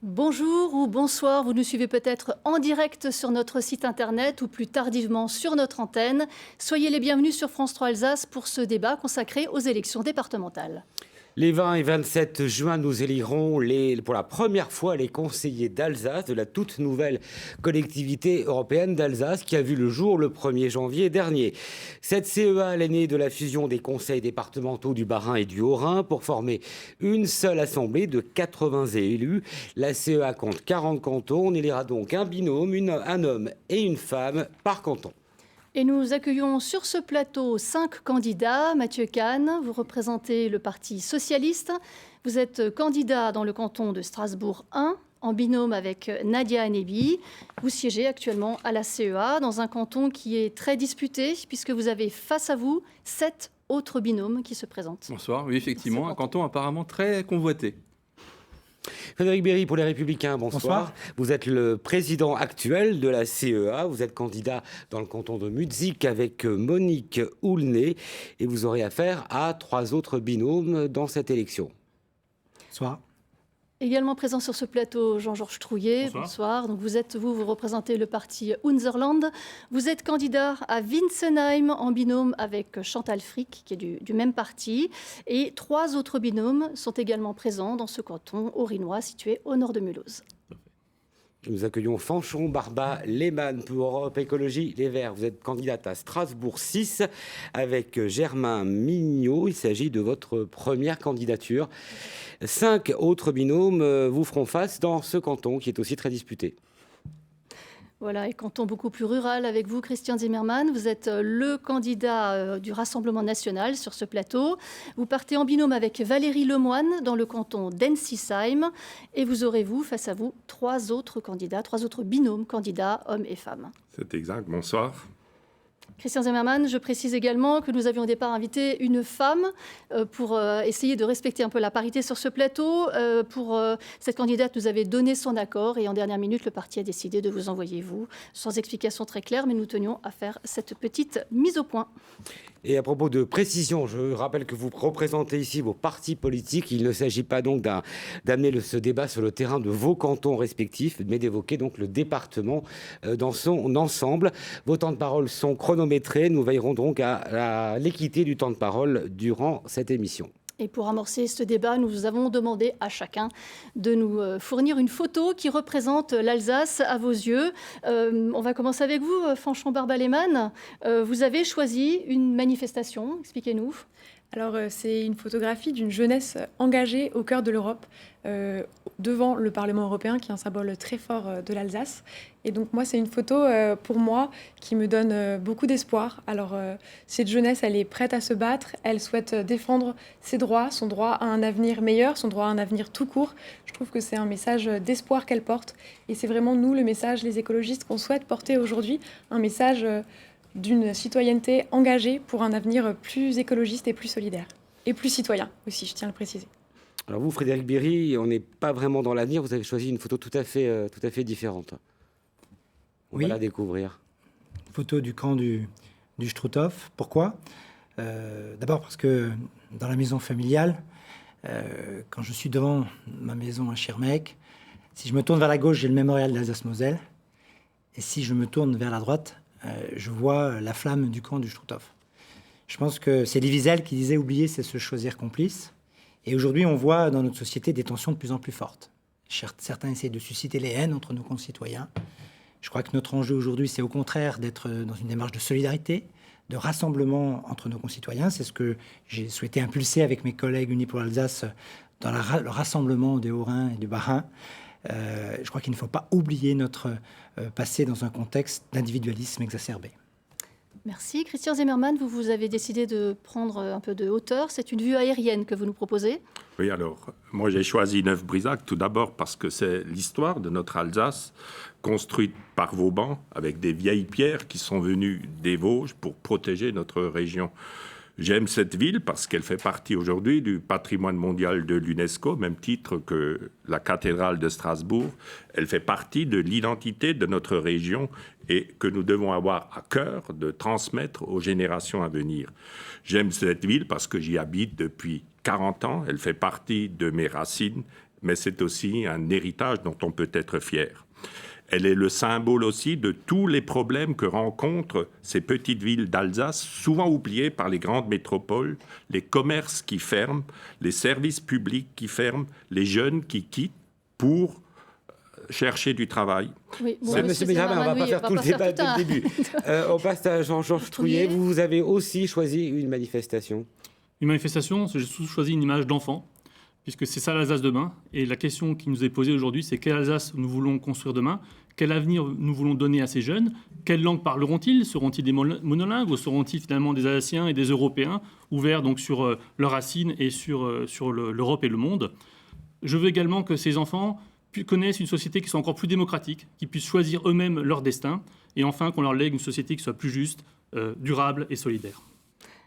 Bonjour ou bonsoir, vous nous suivez peut-être en direct sur notre site internet ou plus tardivement sur notre antenne. Soyez les bienvenus sur France 3 Alsace pour ce débat consacré aux élections départementales. Les 20 et 27 juin, nous élirons pour la première fois les conseillers d'Alsace de la toute nouvelle collectivité européenne d'Alsace qui a vu le jour le 1er janvier dernier. Cette CEA est née de la fusion des conseils départementaux du Bas-Rhin et du Haut-Rhin pour former une seule assemblée de 80 élus. La CEA compte 40 cantons. On élira donc un binôme, un homme et une femme par canton. Et nous accueillons sur ce plateau 5 candidats. Mathieu Kahn, vous représentez le Parti socialiste. Vous êtes candidat dans le canton de Strasbourg 1, en binôme avec Nadia Hanebi. Vous siégez actuellement à la CEA, dans un canton qui est très disputé, puisque vous avez face à vous 7 autres binômes qui se présentent. Bonsoir, oui, effectivement, un canton apparemment très convoité. Frédéric Berry pour les Républicains, bonsoir. Vous êtes le président actuel de la CEA. Vous êtes candidat dans le canton de Mutzik avec Monique Houlnay. Et vous aurez affaire à 3 autres binômes dans cette élection. Bonsoir. Également présent sur ce plateau, Jean-Georges Trouillet. Bonsoir. Donc vous représentez le parti Unserland. Vous êtes candidat à Winsenheim en binôme avec Chantal Frick, qui est du même parti. Et 3 autres binômes sont également présents dans ce canton haut-rhinois situé au nord de Mulhouse. Nous accueillons Fanchon, Barba, Lehmann pour Europe Écologie Les Verts. Vous êtes candidate à Strasbourg 6 avec Germain Mignot. Il s'agit de votre première candidature. 5 autres binômes vous feront face dans ce canton qui est aussi très disputé. Voilà, et canton beaucoup plus rural avec vous, Christian Zimmermann. Vous êtes le candidat du Rassemblement national sur ce plateau. Vous partez en binôme avec Valérie Lemoine dans le canton d'Ensisheim. Et vous aurez, face à vous, 3 autres candidats, 3 autres binômes candidats, hommes et femmes. C'est exact. Bonsoir. Christian Zimmermann, je précise également que nous avions au départ invité une femme pour essayer de respecter un peu la parité sur ce plateau. Pour cette candidate, nous avait donné son accord et en dernière minute, le parti a décidé de vous envoyer vous, sans explication très claire, mais nous tenions à faire cette petite mise au point. Et à propos de précision, je rappelle que vous représentez ici vos partis politiques. Il ne s'agit pas donc d'amener ce débat sur le terrain de vos cantons respectifs, mais d'évoquer donc le département dans son ensemble. Vos temps de parole sont chronométrés. Nous veillerons donc à l'équité du temps de parole durant cette émission. Et pour amorcer ce débat, nous avons demandé à chacun de nous fournir une photo qui représente l'Alsace à vos yeux. On va commencer avec vous, Fanchon Barba-Lehmann. Vous avez choisi une manifestation, expliquez-nous. Alors, c'est une photographie d'une jeunesse engagée au cœur de l'Europe, devant le Parlement européen, qui est un symbole très fort de l'Alsace. Et donc, moi, c'est une photo, pour moi, qui me donne beaucoup d'espoir. Alors, cette jeunesse, elle est prête à se battre, elle souhaite défendre ses droits, son droit à un avenir meilleur, son droit à un avenir tout court. Je trouve que c'est un message d'espoir qu'elle porte. Et c'est vraiment nous, le message, les écologistes, qu'on souhaite porter aujourd'hui, un message d'une citoyenneté engagée pour un avenir plus écologiste et plus solidaire. Et plus citoyen aussi, je tiens à le préciser. Alors vous, Frédéric Berry, on n'est pas vraiment dans l'avenir. Vous avez choisi une photo tout à fait différente. On va la découvrir. Photo du camp du Struthof. Pourquoi ? D'abord parce que dans la maison familiale, quand je suis devant ma maison à Schirmeck, si je me tourne vers la gauche, j'ai le mémorial d'Alsace-Moselle. Et si je me tourne vers la droite, je vois la flamme du camp du Struthof. Je pense que c'est Elie Wiesel qui disait « oublier, c'est se choisir complice ». Et aujourd'hui, on voit dans notre société des tensions de plus en plus fortes. Certains essaient de susciter les haines entre nos concitoyens. Je crois que notre enjeu aujourd'hui, c'est au contraire d'être dans une démarche de solidarité, de rassemblement entre nos concitoyens. C'est ce que j'ai souhaité impulser avec mes collègues Unis pour l'Alsace dans le rassemblement des Hauts-Rhin et du Bas-Rhin. Je crois qu'il ne faut pas oublier notre passé dans un contexte d'individualisme exacerbé. Merci. Christian Zimmermann, vous avez décidé de prendre un peu de hauteur. C'est une vue aérienne que vous nous proposez. Oui, alors, moi j'ai choisi Neuf-Brisac tout d'abord parce que c'est l'histoire de notre Alsace construite par Vauban avec des vieilles pierres qui sont venues des Vosges pour protéger notre région. J'aime cette ville parce qu'elle fait partie aujourd'hui du patrimoine mondial de l'UNESCO, même titre que la cathédrale de Strasbourg. Elle fait partie de l'identité de notre région et que nous devons avoir à cœur de transmettre aux générations à venir. J'aime cette ville parce que j'y habite depuis 40 ans. Elle fait partie de mes racines mais c'est aussi un héritage dont on peut être fier. Elle est le symbole aussi de tous les problèmes que rencontrent ces petites villes d'Alsace, souvent oubliées par les grandes métropoles, les commerces qui ferment, les services publics qui ferment, les jeunes qui quittent pour chercher du travail. Oui, bon, Monsieur Benjamin, on ne va pas faire tout le débat dès le début. On passe à Jean-Georges Trouillet. Vous avez aussi choisi une manifestation. Une manifestation, j'ai choisi une image d'enfant, puisque c'est ça l'Alsace demain. Et la question qui nous est posée aujourd'hui, c'est quelle Alsace nous voulons construire demain ? Quel avenir nous voulons donner à ces jeunes ? Quelle langue parleront-ils ? Seront-ils des monolingues ou seront-ils finalement des Alsaciens et des Européens, ouverts donc sur leurs racines et sur l'Europe et le monde ? Je veux également que ces enfants connaissent une société qui soit encore plus démocratique, qui puissent choisir eux-mêmes leur destin, et enfin qu'on leur lègue une société qui soit plus juste, durable et solidaire.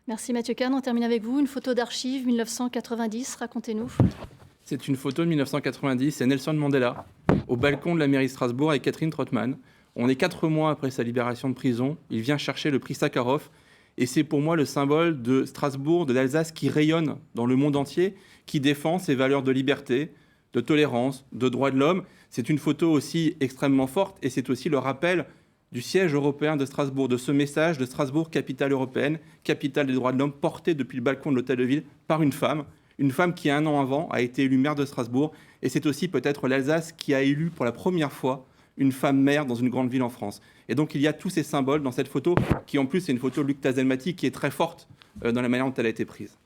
Merci Mathieu Kahn. On termine avec vous. Une photo d'archives 1990. Racontez-nous. C'est une photo de 1990, c'est Nelson Mandela, au balcon de la mairie de Strasbourg avec Catherine Trottmann. On est 4 mois après sa libération de prison. Il vient chercher le prix Sakharov. Et c'est pour moi le symbole de Strasbourg, de l'Alsace qui rayonne dans le monde entier, qui défend ses valeurs de liberté, de tolérance, de droits de l'homme. C'est une photo aussi extrêmement forte et c'est aussi le rappel du siège européen de Strasbourg, de ce message de Strasbourg, capitale européenne, capitale des droits de l'homme, porté depuis le balcon de l'hôtel de ville par une femme qui, 1 an avant, a été élue maire de Strasbourg. Et c'est aussi peut-être l'Alsace qui a élu pour la première fois une femme maire dans une grande ville en France. Et donc il y a tous ces symboles dans cette photo, qui en plus est une photo de Luc Tazelmati, qui est très forte dans la manière dont elle a été prise.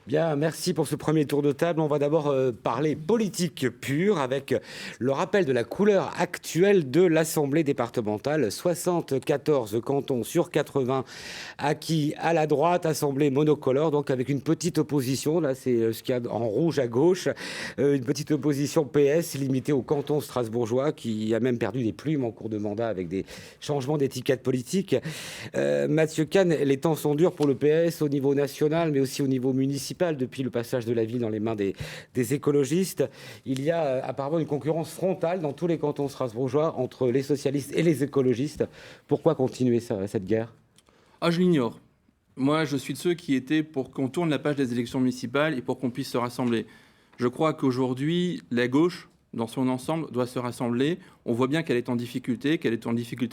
Bien, merci pour ce premier tour de table. On va d'abord parler politique pure avec le rappel de la couleur actuelle de l'Assemblée départementale. 74 cantons sur 80 acquis à la droite, Assemblée monocolore, donc avec une petite opposition. Là, c'est ce qu'il y a en rouge à gauche. Une petite opposition PS limitée au canton strasbourgeois qui a même perdu des plumes en cours de mandat avec des changements d'étiquette politique. Mathieu Kahn, les temps sont durs pour le PS au niveau national, mais aussi au niveau municipal. Depuis le passage de la ville dans les mains des écologistes. Il y a apparemment une concurrence frontale dans tous les cantons strasbourgeois entre les socialistes et les écologistes. Pourquoi continuer cette guerre ? Je l'ignore. Moi, je suis de ceux qui étaient pour qu'on tourne la page des élections municipales et pour qu'on puisse se rassembler. Je crois qu'aujourd'hui, la gauche, dans son ensemble, doit se rassembler. On voit bien qu'elle est en difficulté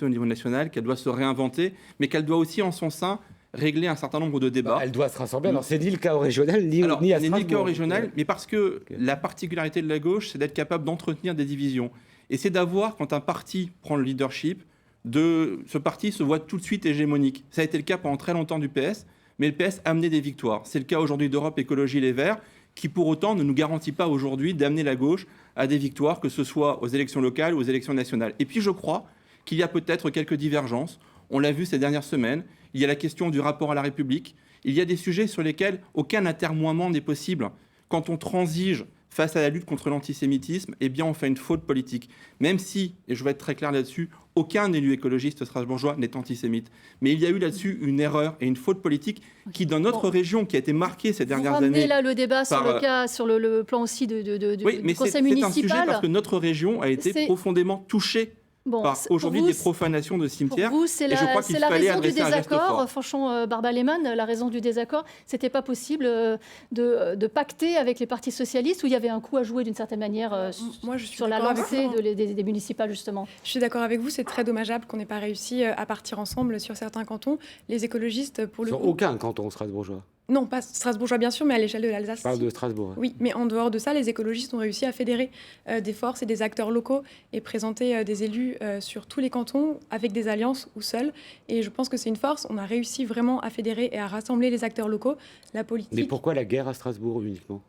au niveau national, qu'elle doit se réinventer, mais qu'elle doit aussi en son sein régler un certain nombre de débats. Elle doit se rassembler. Alors, c'est ni le cas au régional, ni à Strasbourg. Ni le cas au régional, mais parce que la particularité de la gauche, c'est d'être capable d'entretenir des divisions. Et c'est d'avoir, quand un parti prend le leadership, ce parti se voit tout de suite hégémonique. Ça a été le cas pendant très longtemps du PS, mais le PS a amené des victoires. C'est le cas aujourd'hui d'Europe Écologie Les Verts, qui pour autant ne nous garantit pas aujourd'hui d'amener la gauche à des victoires, que ce soit aux élections locales ou aux élections nationales. Et puis je crois qu'il y a peut-être quelques divergences. On l'a vu ces dernières semaines. Il y a la question du rapport à la République. Il y a des sujets sur lesquels aucun atermoiement n'est possible. Quand on transige face à la lutte contre l'antisémitisme, eh bien on fait une faute politique. Même si, et je vais être très clair là-dessus, aucun élu écologiste strasbourgeois n'est antisémite. Mais il y a eu là-dessus une erreur et une faute politique qui, dans notre région, qui a été marquée ces dernières années... Vous ramenez là le débat sur le cas, sur le plan aussi du conseil municipal. C'est un sujet parce que notre région a été profondément touchée par aujourd'hui des profanations de cimetières. Pour vous, c'est la raison du désaccord. Franchement, Barbara Lehmann, la raison du désaccord, c'était pas possible de pacter avec les partis socialistes où il y avait un coup à jouer d'une certaine manière sur la lancée des municipales, justement. Je suis d'accord avec vous, c'est très dommageable qu'on n'ait pas réussi à partir ensemble sur certains cantons. Les écologistes, pour le coup... Sur aucun canton strasbourgeois. Non, pas strasbourgeois bien sûr, mais à l'échelle de l'Alsace. Je parle de Strasbourg. Oui, mais en dehors de ça, les écologistes ont réussi à fédérer des forces et des acteurs locaux et présenter des élus sur tous les cantons avec des alliances ou seuls. Et je pense que c'est une force. On a réussi vraiment à fédérer et à rassembler les acteurs locaux. La politique... Mais pourquoi la guerre à Strasbourg uniquement ?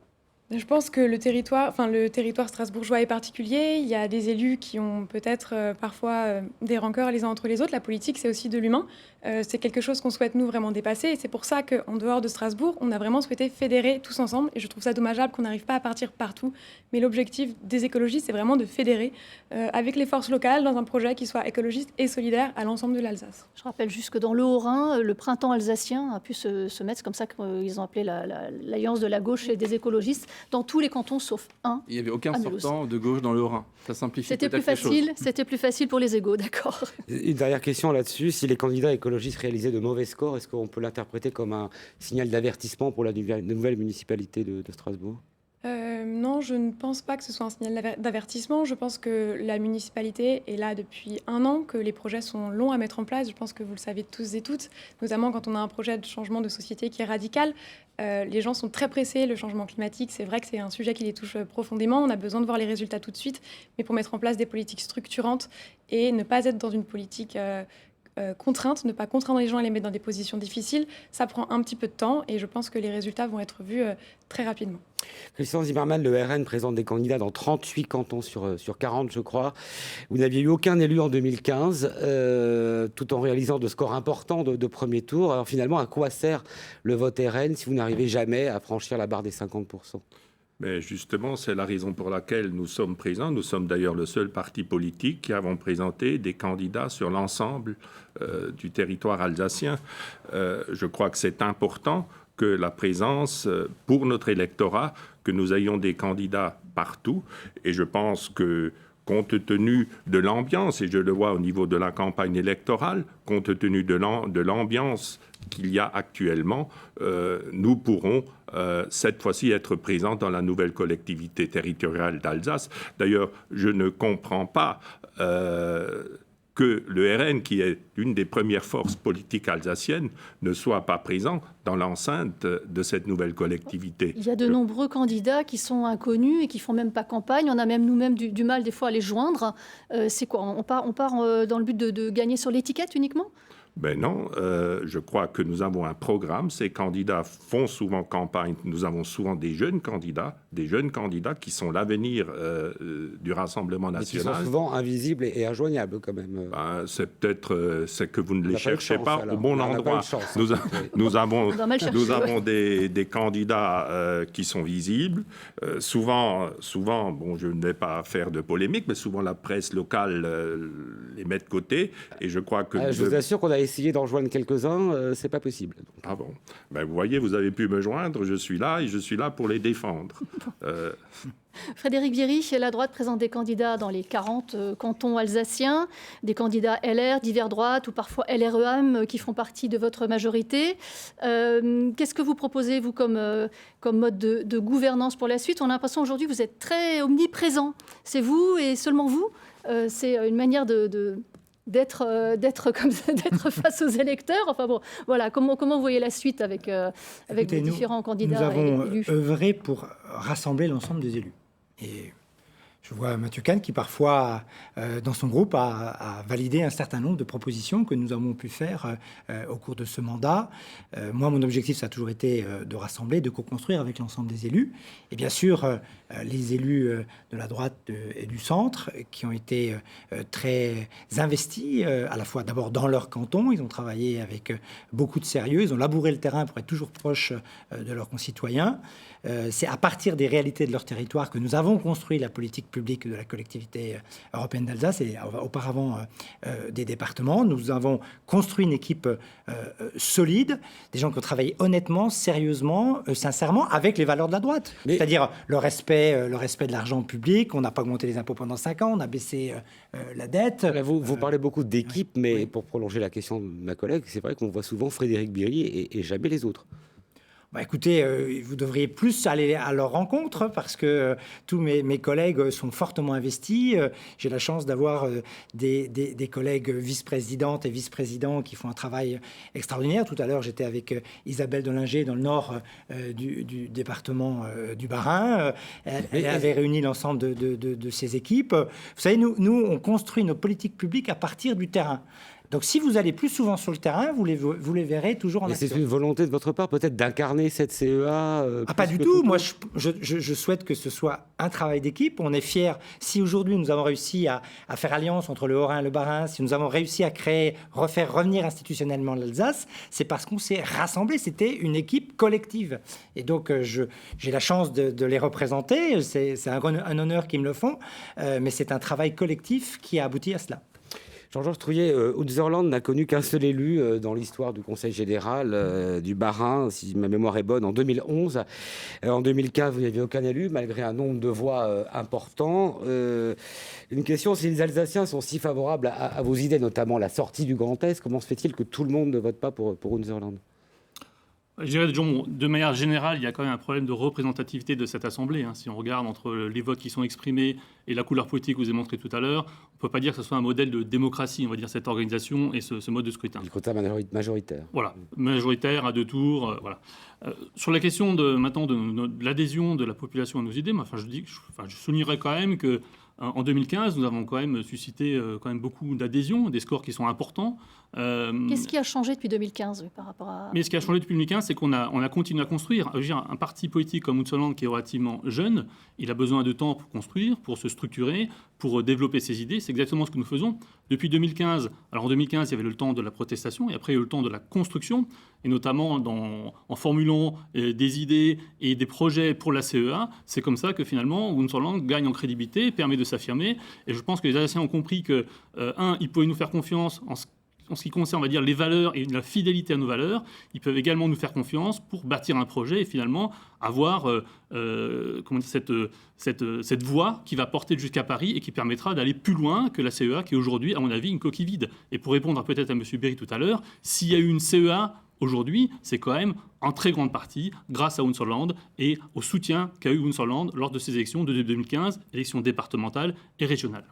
Je pense que le territoire strasbourgeois est particulier. Il y a des élus qui ont peut-être parfois des rancœurs les uns entre les autres. La politique, c'est aussi de l'humain. C'est quelque chose qu'on souhaite, nous, vraiment dépasser. Et c'est pour ça qu'en dehors de Strasbourg, on a vraiment souhaité fédérer tous ensemble. Et je trouve ça dommageable qu'on n'arrive pas à partir partout. Mais l'objectif des écologistes, c'est vraiment de fédérer avec les forces locales dans un projet qui soit écologiste et solidaire à l'ensemble de l'Alsace. Je rappelle juste que dans le Haut-Rhin, le printemps alsacien a pu se mettre, c'est comme ça qu'ils ont appelé l'alliance de la gauche et des écologistes, dans tous les cantons sauf un. Il n'y avait aucun sortant de gauche dans le Haut-Rhin. Ça simplifie peut-être les choses. C'était plus facile pour les égos, d'accord. Une dernière question là-dessus. Si les candidats écologistes réalisaient de mauvais scores, est-ce qu'on peut l'interpréter comme un signal d'avertissement pour la nouvelle municipalité de Strasbourg ? Non, je ne pense pas que ce soit un signal d'avertissement. Je pense que la municipalité est là depuis 1 an, que les projets sont longs à mettre en place. Je pense que vous le savez tous et toutes, notamment quand on a un projet de changement de société qui est radical. Les gens sont très pressés. Le changement climatique, c'est vrai que c'est un sujet qui les touche profondément. On a besoin de voir les résultats tout de suite, mais pour mettre en place des politiques structurantes et ne pas être dans une politique contrainte, ne pas contraindre les gens à les mettre dans des positions difficiles, ça prend un petit peu de temps et je pense que les résultats vont être vus très rapidement. Christian Zimmermann, le RN présente des candidats dans 38 cantons sur 40, je crois. Vous n'aviez eu aucun élu en 2015, tout en réalisant de scores importants de premier tour. Alors finalement, à quoi sert le vote RN si vous n'arrivez jamais à franchir la barre des 50%? Mais justement, c'est la raison pour laquelle nous sommes présents. Nous sommes d'ailleurs le seul parti politique qui avons présenté des candidats sur l'ensemble du territoire alsacien. Je crois que c'est important que la présence, pour notre électorat, que nous ayons des candidats partout. Et je pense que, compte tenu de l'ambiance, et je le vois au niveau de la campagne électorale, compte tenu de l'ambiance qu'il y a actuellement, nous pourrons cette fois-ci être présents dans la nouvelle collectivité territoriale d'Alsace. D'ailleurs, je ne comprends pas que le RN, qui est l'une des premières forces politiques alsaciennes, ne soit pas présent dans l'enceinte de cette nouvelle collectivité. Il y a de nombreux candidats qui sont inconnus et qui font même pas campagne. On a même nous-mêmes du mal des fois à les joindre. C'est quoi? On part dans le but de gagner sur l'étiquette uniquement? Ben non, je crois que nous avons un programme. Ces candidats font souvent campagne. Nous avons souvent des jeunes candidats qui sont l'avenir du Rassemblement national. Mais qui sont souvent invisibles et injoignables quand même. Ben, c'est peut-être c'est que vous ne les cherchez pas au bon endroit. Nous avons des candidats qui sont visibles. Souvent, bon, je ne vais pas faire de polémique, mais souvent la presse locale les met de côté. Et je crois que je vous assure qu'on a essayé d'en joindre quelques-uns, c'est pas possible. Ah bon? Ben, vous voyez, vous avez pu me joindre, je suis là et je suis là pour les défendre. Frédéric Bierry, la droite présente des candidats dans les 40 cantons alsaciens, des candidats LR, divers droite ou parfois LREM qui font partie de votre majorité. Qu'est-ce que vous proposez, vous, comme mode de gouvernance pour la suite? On a l'impression aujourd'hui que vous êtes très omniprésent. C'est vous et seulement vous. C'est une manière d'être comme ça, d'être face aux électeurs. Enfin bon, voilà, comment vous voyez la suite avec les différents candidats? Nous avons élus œuvré pour rassembler l'ensemble des élus. Et je vois Mathieu Kahn qui parfois, dans son groupe, a validé un certain nombre de propositions que nous avons pu faire au cours de ce mandat. Moi, mon objectif, ça a toujours été de rassembler, de co-construire avec l'ensemble des élus. Et bien sûr, les élus de la droite et du centre qui ont été très investis, à la fois d'abord dans leur canton. Ils ont travaillé avec beaucoup de sérieux. Ils ont labouré le terrain pour être toujours proches de leurs concitoyens. C'est à partir des réalités de leur territoire que nous avons construit la politique publique de la collectivité européenne d'Alsace et auparavant des départements. Nous avons construit une équipe solide, des gens qui ont travaillé honnêtement, sérieusement, sincèrement, avec les valeurs de la droite. C'est-à-dire le respect de l'argent public. On n'a pas augmenté les impôts pendant 5 ans, on a baissé la dette. Vous parlez beaucoup d'équipe, mais pour prolonger la question de ma collègue, c'est vrai qu'on voit souvent Frédéric Bierry et jamais les autres. Bah écoutez, vous devriez plus aller à leur rencontre parce que tous mes collègues sont fortement investis. J'ai la chance d'avoir des collègues vice-présidentes et vice-présidents qui font un travail extraordinaire. Tout à l'heure, j'étais avec Isabelle Delinger dans le nord du département du Bas-Rhin. Elle avait réuni l'ensemble de ses équipes. Vous savez, nous, on construit nos politiques publiques à partir du terrain. Donc, si vous allez plus souvent sur le terrain, vous les verrez toujours en action. Et c'est une volonté de votre part, peut-être, d'incarner cette CEA pas du tout. Moi, je souhaite que ce soit un travail d'équipe. On est fiers. Si aujourd'hui, nous avons réussi à faire alliance entre le Haut-Rhin et le Bas-Rhin, si nous avons réussi à refaire revenir institutionnellement l'Alsace, c'est parce qu'on s'est rassemblés. C'était une équipe collective. Et donc, j'ai la chance de les représenter. C'est un honneur qu'ils me le font. Mais c'est un travail collectif qui a abouti à cela. Jean-Georges Trouillet, Hotzerland n'a connu qu'un seul élu dans l'histoire du Conseil général du Bas-Rhin, si ma mémoire est bonne, en 2011. En 2015, vous n'aviez aucun élu, malgré un nombre de voix important. Une question, si les Alsaciens sont si favorables à vos idées, notamment la sortie du Grand Est, comment se fait-il que tout le monde ne vote pas pour Hotzerland ? Je dirais, de manière générale, il y a quand même un problème de représentativité de cette Assemblée. Si on regarde entre les votes qui sont exprimés et la couleur politique que vous avez montré tout à l'heure, on ne peut pas dire que ce soit un modèle de démocratie, on va dire, cette organisation et ce mode de scrutin. Le scrutin majoritaire. Voilà, majoritaire, à 2 tours, voilà. Sur la question maintenant de l'adhésion de la population à nos idées, je soulignerais quand même que en 2015, nous avons quand même suscité beaucoup d'adhésions, des scores qui sont importants. Qu'est-ce qui a changé depuis 2015 par rapport à... Mais ce qui a changé depuis 2015, c'est qu'on a continué à construire. Je veux dire, un parti politique comme Unserland, qui est relativement jeune, il a besoin de temps pour construire, pour se structurer, pour développer ses idées. C'est exactement ce que nous faisons. Depuis 2015, alors en 2015, il y avait le temps de la protestation, et après, il y a eu le temps de la construction, et notamment en formulant des idées et des projets pour la CEA. C'est comme ça que finalement, Unserland gagne en crédibilité, permet de s'affirmer. Et je pense que les Alsaciens ont compris que, ils pouvaient nous faire confiance en ce qui concerne, on va dire, les valeurs et la fidélité à nos valeurs. Ils peuvent également nous faire confiance pour bâtir un projet et finalement avoir cette voie qui va porter jusqu'à Paris et qui permettra d'aller plus loin que la CEA, qui est aujourd'hui, à mon avis, une coquille vide. Et pour répondre peut-être à M. Berry tout à l'heure, s'il y a eu une CEA aujourd'hui, c'est quand même en très grande partie grâce à Unserland et au soutien qu'a eu Unserland lors de ces élections de 2015, élections départementales et régionales.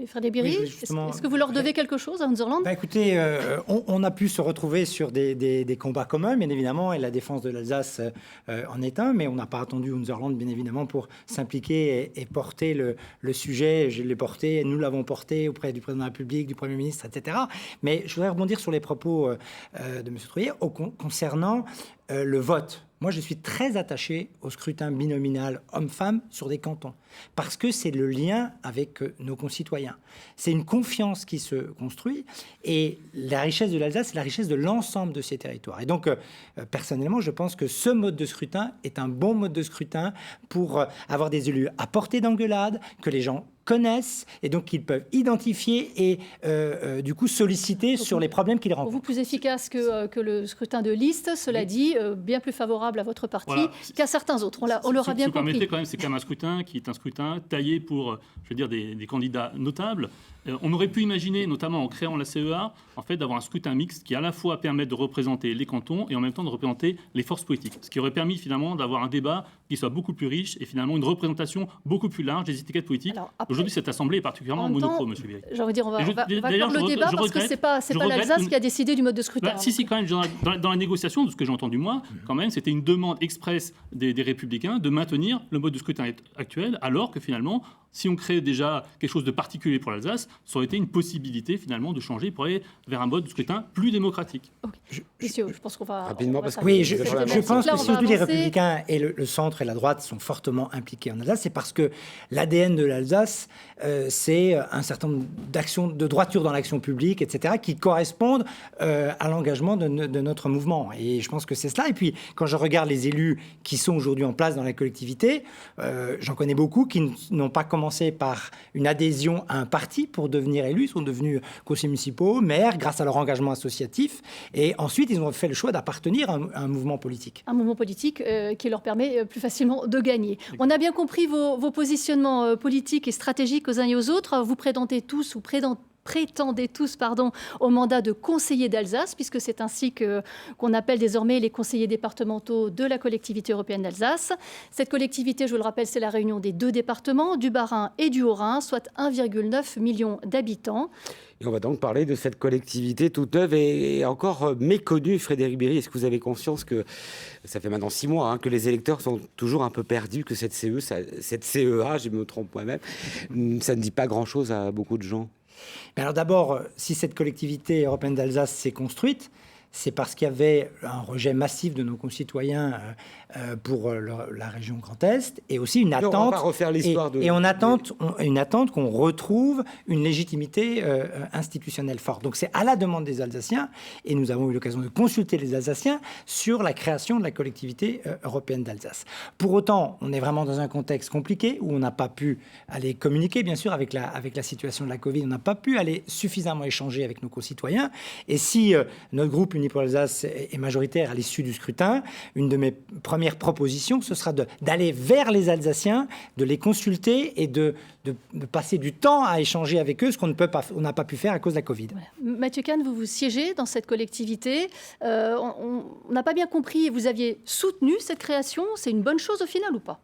Frédéric Berry, est-ce que vous leur devez quelque chose à Unserland ? Écoutez, on a pu se retrouver sur des combats communs, bien évidemment, et la défense de l'Alsace en est un, mais on n'a pas attendu Unserland, bien évidemment, pour s'impliquer et porter le sujet. Je l'ai porté, nous l'avons porté auprès du président de la République, du Premier ministre, etc. Mais je voudrais rebondir sur les propos de M. Trouillet concernant le vote. Moi, je suis très attaché au scrutin binominal homme-femme sur des cantons, parce que c'est le lien avec nos concitoyens. C'est une confiance qui se construit, et la richesse de l'Alsace, c'est la richesse de l'ensemble de ces territoires. Et donc, personnellement, je pense que ce mode de scrutin est un bon mode de scrutin pour avoir des élus à portée d'engueulade, que les gens connaissent et donc qu'ils peuvent identifier et du coup solliciter sur les problèmes qu'ils rencontrent. Pour vous, plus efficace que le scrutin de liste, cela dit, bien plus favorable à votre parti qu'à certains autres. On l'aura bien compris. Permettez quand même, c'est quand même un scrutin qui est un scrutin taillé pour, je veux dire, des candidats notables. On aurait pu imaginer, notamment en créant la CEA, en fait, d'avoir un scrutin mixte qui à la fois permette de représenter les cantons et en même temps de représenter les forces politiques. Ce qui aurait permis finalement d'avoir un débat qui soit beaucoup plus riche et finalement une représentation beaucoup plus large des étiquettes politiques. Aujourd'hui, cette Assemblée est particulièrement monochrome, M. Berry. J'ai envie de dire, on va clore le débat parce que c'est pas l'Alsace qui a décidé du mode de scrutin. Si, quand même, dans la négociation, de ce que j'ai entendu moi, quand même, c'était une demande expresse des Républicains de maintenir le mode de scrutin actuel, alors que finalement, si on crée déjà quelque chose de particulier pour l'Alsace, ça aurait été une possibilité finalement de changer pour aller vers un mode de scrutin plus démocratique. Messieurs, je pense qu'on va... Rapidement, parce que... Oui, je pense que si aujourd'hui les Républicains et le centre et la droite sont fortement impliqués en Alsace, c'est parce que l'ADN de l'Alsace, c'est un certain nombre d'actions, de droiture dans l'action publique, etc., qui correspondent à l'engagement de notre mouvement. Et je pense que c'est cela. Et puis, quand je regarde les élus qui sont aujourd'hui en place dans la collectivité, j'en connais beaucoup qui n'ont pas commencé par une adhésion à un parti pour devenir élus, ils sont devenus conseillers municipaux, maires, grâce à leur engagement associatif, et ensuite ils ont fait le choix d'appartenir à un mouvement politique. Un mouvement politique qui leur permet plus facilement de gagner. On a bien compris vos positionnements politiques et stratégiques aux uns et aux autres. Vous prétendez tous au mandat de conseiller d'Alsace, puisque c'est ainsi qu'on appelle désormais les conseillers départementaux de la collectivité européenne d'Alsace. Cette collectivité, je vous le rappelle, c'est la réunion des 2 départements, du Bas-Rhin et du Haut-Rhin, soit 1,9 million d'habitants. Et on va donc parler de cette collectivité toute neuve et encore méconnue. Frédéric Berry, est-ce que vous avez conscience que ça fait maintenant 6 mois que les électeurs sont toujours un peu perdus, que cette CEA, je me trompe moi-même, ça ne dit pas grand-chose à beaucoup de gens? Alors d'abord, si cette collectivité européenne d'Alsace s'est construite, c'est parce qu'il y avait un rejet massif de nos concitoyens pour la région Grand Est, et aussi une attente. On va refaire l'histoire une attente qu'on retrouve une légitimité institutionnelle forte. Donc c'est à la demande des Alsaciens, et nous avons eu l'occasion de consulter les Alsaciens sur la création de la collectivité européenne d'Alsace. Pour autant, on est vraiment dans un contexte compliqué où on n'a pas pu aller communiquer, bien sûr, avec la situation de la Covid, on n'a pas pu aller suffisamment échanger avec nos concitoyens. Et si notre groupe Wallonie pour l'Alsace est majoritaire à l'issue du scrutin, une de mes premières propositions, ce sera d'aller vers les Alsaciens, de les consulter et de passer du temps à échanger avec eux, ce qu'on n'a pas pu faire à cause de la Covid. Voilà. Mathieu Kahn, vous siégez dans cette collectivité. On n'a pas bien compris, vous aviez soutenu cette création. C'est une bonne chose au final ou pas ?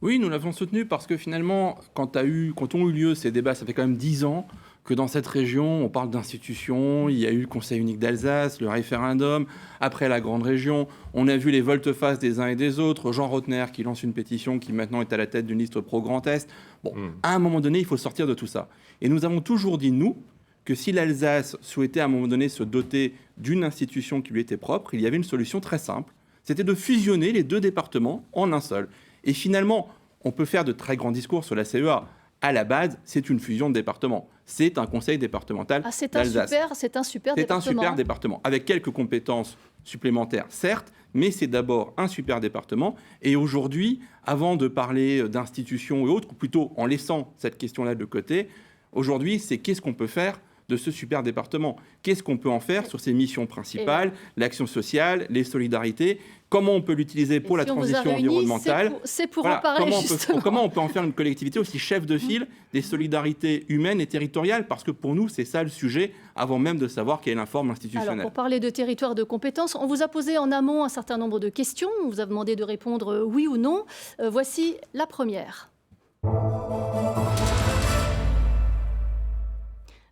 Oui, nous l'avons soutenu parce que finalement, quand ont eu lieu ces débats, ça fait quand même 10 ans que dans cette région, on parle d'institutions, il y a eu le Conseil unique d'Alsace, le référendum, après la grande région, on a vu les volte-face des uns et des autres, Jean Rotner qui lance une pétition qui maintenant est à la tête d'une liste pro-Grand Est. Bon, à un moment donné, il faut sortir de tout ça. Et nous avons toujours dit, nous, que si l'Alsace souhaitait à un moment donné se doter d'une institution qui lui était propre, il y avait une solution très simple, c'était de fusionner les 2 départements en un seul. Et finalement, on peut faire de très grands discours sur la CEA. À la base, c'est une fusion de départements. C'est un conseil départemental d'Alsace. C'est un super département. C'est un super département, avec quelques compétences supplémentaires, certes, mais c'est d'abord un super département. Et aujourd'hui, avant de parler d'institutions et autres, ou plutôt en laissant cette question-là de côté, aujourd'hui, c'est qu'est-ce qu'on peut faire de ce super département. Qu'est-ce qu'on peut en faire sur ses missions principales, l'action sociale, les solidarités, comment on peut l'utiliser pour la transition environnementale. C'est pour en parler justement. Comment on peut en faire une collectivité aussi chef de file des solidarités humaines et territoriales, parce que pour nous, c'est ça le sujet, avant même de savoir quelle est la forme institutionnelle. Alors, pour parler de territoire de compétences, on vous a posé en amont un certain nombre de questions, on vous a demandé de répondre oui ou non. Voici la première.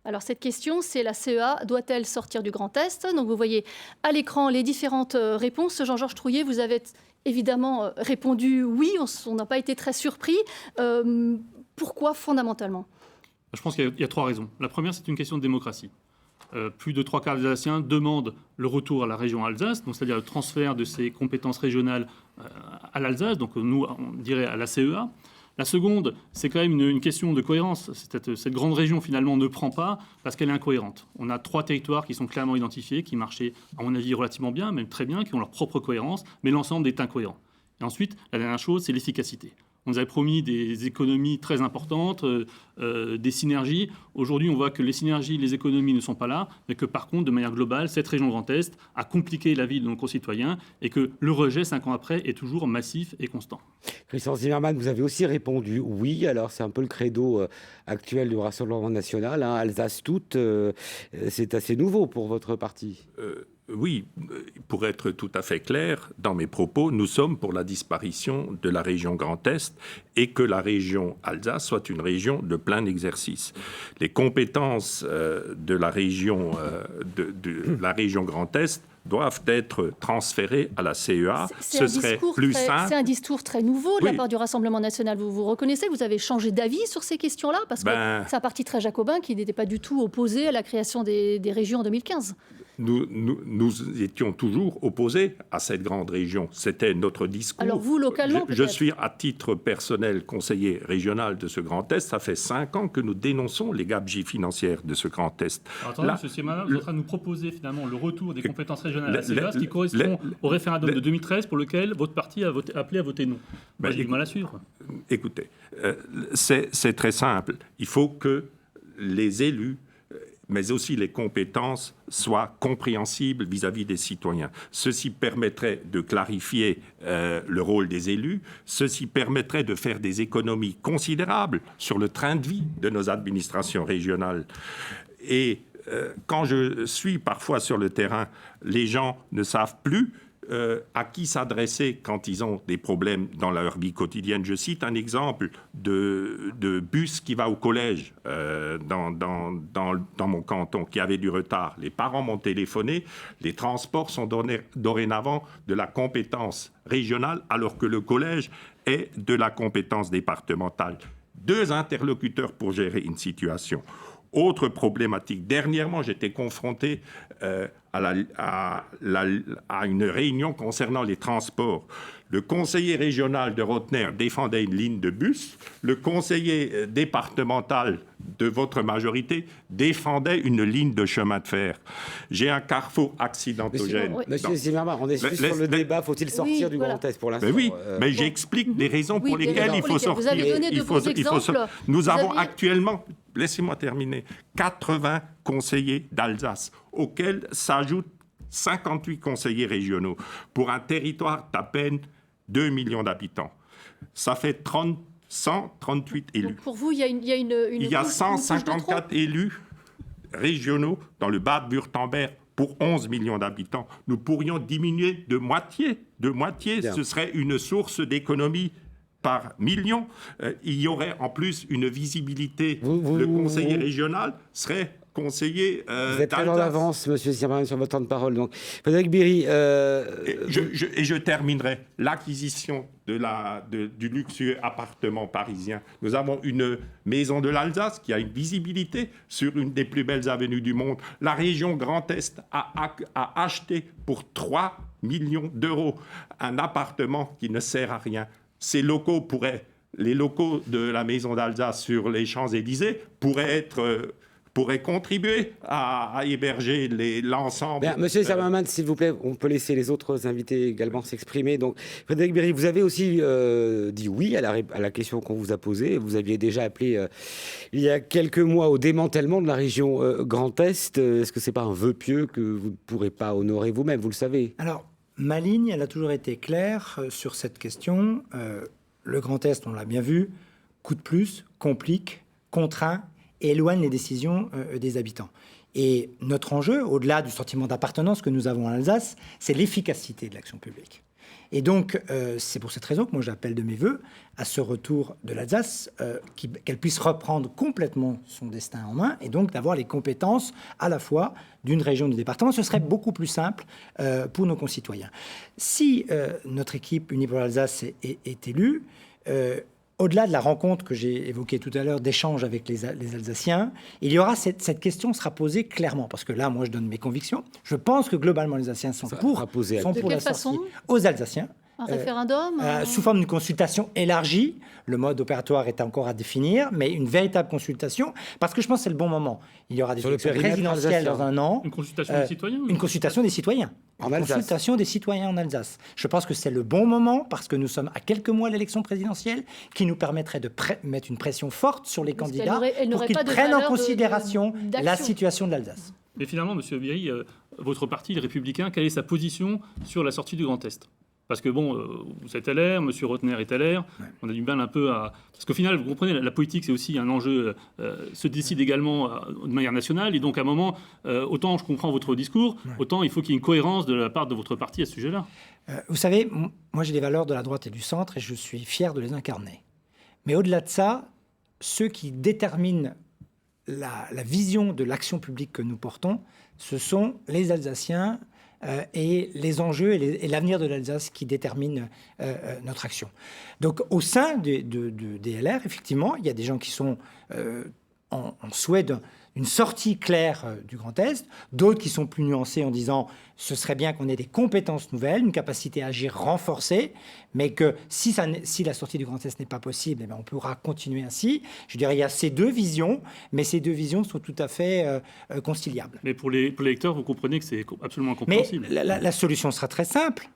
Alors cette question, c'est la CEA doit-elle sortir du Grand Est ? Donc vous voyez à l'écran les différentes réponses. Jean-Georges Trouillet, vous avez évidemment répondu oui, on n'a pas été très surpris. Pourquoi fondamentalement ? Je pense qu'il y a 3 raisons. La première, c'est une question de démocratie. Plus de 3 quarts des Alsaciens demandent le retour à la région Alsace, donc c'est-à-dire le transfert de ses compétences régionales à l'Alsace, donc nous, on dirait à la CEA. La seconde, c'est quand même une question de cohérence. Cette grande région, finalement, ne prend pas parce qu'elle est incohérente. On a 3 territoires qui sont clairement identifiés, qui marchaient, à mon avis, relativement bien, même très bien, qui ont leur propre cohérence, mais l'ensemble est incohérent. Et ensuite, la dernière chose, c'est l'efficacité. On nous avait promis des économies très importantes, des synergies. Aujourd'hui, on voit que les synergies, les économies ne sont pas là, mais que par contre, de manière globale, cette région Grand Est a compliqué la vie de nos concitoyens et que le rejet, 5 ans après, est toujours massif et constant. Christian Zimmermann, vous avez aussi répondu oui. Alors, c'est un peu le credo actuel du Rassemblement national. Hein. Alsace toute, c'est assez nouveau pour votre parti. Oui, pour être tout à fait clair, dans mes propos, nous sommes pour la disparition de la région Grand Est et que la région Alsace soit une région de plein exercice. Les compétences de la région Grand Est doivent être transférées à la CEA. Ce serait plus simple. C'est un discours très nouveau de la part du Rassemblement national. Vous reconnaissez que vous avez changé d'avis sur ces questions-là ? Parce que c'est un parti très jacobin qui n'était pas du tout opposé à la création des régions en 2015. Nous étions toujours opposés à cette grande région. C'était notre discours. Alors vous, localement, je suis, à titre personnel, conseiller régional de ce Grand Est. Ça fait 5 ans que nous dénonçons les gabegies financières de ce Grand Est. Alors, attendez, M. Siemana, vous êtes en train de nous proposer finalement le retour des compétences régionales à la CEA, ce qui correspond au référendum de 2013 pour lequel votre parti a appelé à voter non. Moi, j'ai du mal à suivre. Écoutez, c'est très simple. Il faut que les élus, mais aussi les compétences soient compréhensibles vis-à-vis des citoyens. Ceci permettrait de clarifier le rôle des élus, ceci permettrait de faire des économies considérables sur le train de vie de nos administrations régionales. Et quand je suis parfois sur le terrain, les gens ne savent plus à qui s'adresser quand ils ont des problèmes dans leur vie quotidienne. Je cite un exemple de bus qui va au collège dans mon canton, qui avait du retard. Les parents m'ont téléphoné, les transports sont dorénavant de la compétence régionale, alors que le collège est de la compétence départementale. 2 interlocuteurs pour gérer une situation. Autre problématique. Dernièrement, j'étais confronté à une réunion concernant les transports. Le conseiller régional de Rotner défendait une ligne de bus. Le conseiller départemental de votre majorité défendait une ligne de chemin de fer. J'ai un carrefour accidentogène. Monsieur Zimmermann, on est juste sur le débat. Faut-il sortir du Grand Est pour l'instant? Oui, mais j'explique les raisons pour lesquelles il faut sortir. Vous avez donné de bons exemples. Nous avons actuellement, laissez-moi terminer, 80 conseillers d'Alsace, auxquels s'ajoutent 58 conseillers régionaux pour un territoire d'à peine 2 millions d'habitants. Ça fait 138 élus. Donc pour vous, il y a une Il y a couche- une couche de 154 trop élus régionaux dans le Bade-Wurtemberg pour 11 millions d'habitants. Nous pourrions diminuer de moitié. Bien. Ce serait une source d'économie par million. Il y aurait en plus une visibilité. Le conseiller régional serait conseiller Vous êtes très en d'Alsace. avance, monsieur Zimmermann, sur votre temps de parole. Donc, Frédéric Bierry, Je terminerai. L'acquisition du luxueux appartement parisien. Nous avons une maison de l'Alsace qui a une visibilité sur une des plus belles avenues du monde. La région Grand Est a acheté pour 3 millions d'euros un appartement qui ne sert à rien. Les locaux de la maison d'Alsace sur les Champs-Élysées pourraient contribuer à héberger l'ensemble. bien, monsieur Zimmermann, s'il vous plaît, on peut laisser les autres invités également s'exprimer. Donc, Frédéric Bierry, vous avez aussi dit oui à la question qu'on vous a posée. Vous aviez déjà appelé il y a quelques mois au démantèlement de la région Grand Est. Est-ce que c'est pas un vœu pieux que vous ne pourrez pas honorer vous-même, vous le savez? Alors, ma ligne, elle a toujours été claire sur cette question. Le Grand Est, on l'a bien vu, coûte plus, complique, contraint et éloigne les décisions des habitants. Et notre enjeu, au-delà du sentiment d'appartenance que nous avons en Alsace, c'est l'efficacité de l'action publique. Et donc, c'est pour cette raison que moi j'appelle de mes voeux à ce retour de l'Alsace, qu'elle puisse reprendre complètement son destin en main et donc d'avoir les compétences à la fois d'une région, du département. Ce serait beaucoup plus simple pour nos concitoyens. Si notre équipe Unie pour l'Alsace est élue, au-delà de la rencontre que j'ai évoquée tout à l'heure, d'échanges avec les Alsaciens, il y aura cette question sera posée clairement, parce que là, moi, je donne mes convictions. Je pense que globalement, les Alsaciens sont pour De quelle la façon sortie aux Alsaciens. Un référendum Sous forme d'une consultation élargie. Le mode opératoire est encore à définir, mais une véritable consultation, parce que je pense que c'est le bon moment. Il y aura des Sur le élections périmètre présidentielles alsacien. dans un an. Une consultation des citoyens Une consultation des citoyens. En Une Alsace. consultation des citoyens en Alsace. Je pense que c'est le bon moment, parce que nous sommes à quelques mois de l'élection présidentielle, qui nous permettrait de mettre une pression forte sur les Parce qu'elle candidats elle pour n'aurait qu'ils pas de prennent en valeur considération la d'action. situation de l'Alsace. Mais finalement, M. Bierry, votre parti, les Républicains, quelle est sa position sur la sortie du Grand Est? Parce que bon, vous êtes LR, M. Rotner est LR, on a du mal un peu à... Parce qu'au final, vous comprenez, la politique, c'est aussi un enjeu, se décide également de manière nationale, et donc à un moment, autant je comprends votre discours, autant il faut qu'il y ait une cohérence de la part de votre parti à ce sujet-là. Vous savez, moi j'ai les valeurs de la droite et du centre, et je suis fier de les incarner. Mais au-delà de ça, ceux qui déterminent la vision de l'action publique que nous portons, ce sont les Alsaciens, et les enjeux et l'avenir de l'Alsace qui déterminent notre action. Donc au sein des LR, effectivement, il y a des gens qui sont en souhait d'une sortie claire du Grand Est, d'autres qui sont plus nuancés en disant ce serait bien qu'on ait des compétences nouvelles, une capacité à agir renforcée, mais que si la sortie du Grand Est n'est pas possible, eh bien, on pourra continuer ainsi. Je dirais il y a ces deux visions, mais ces deux visions sont tout à fait conciliables. Mais pour les lecteurs, vous comprenez que c'est absolument Mais incompréhensible. la solution sera très simple.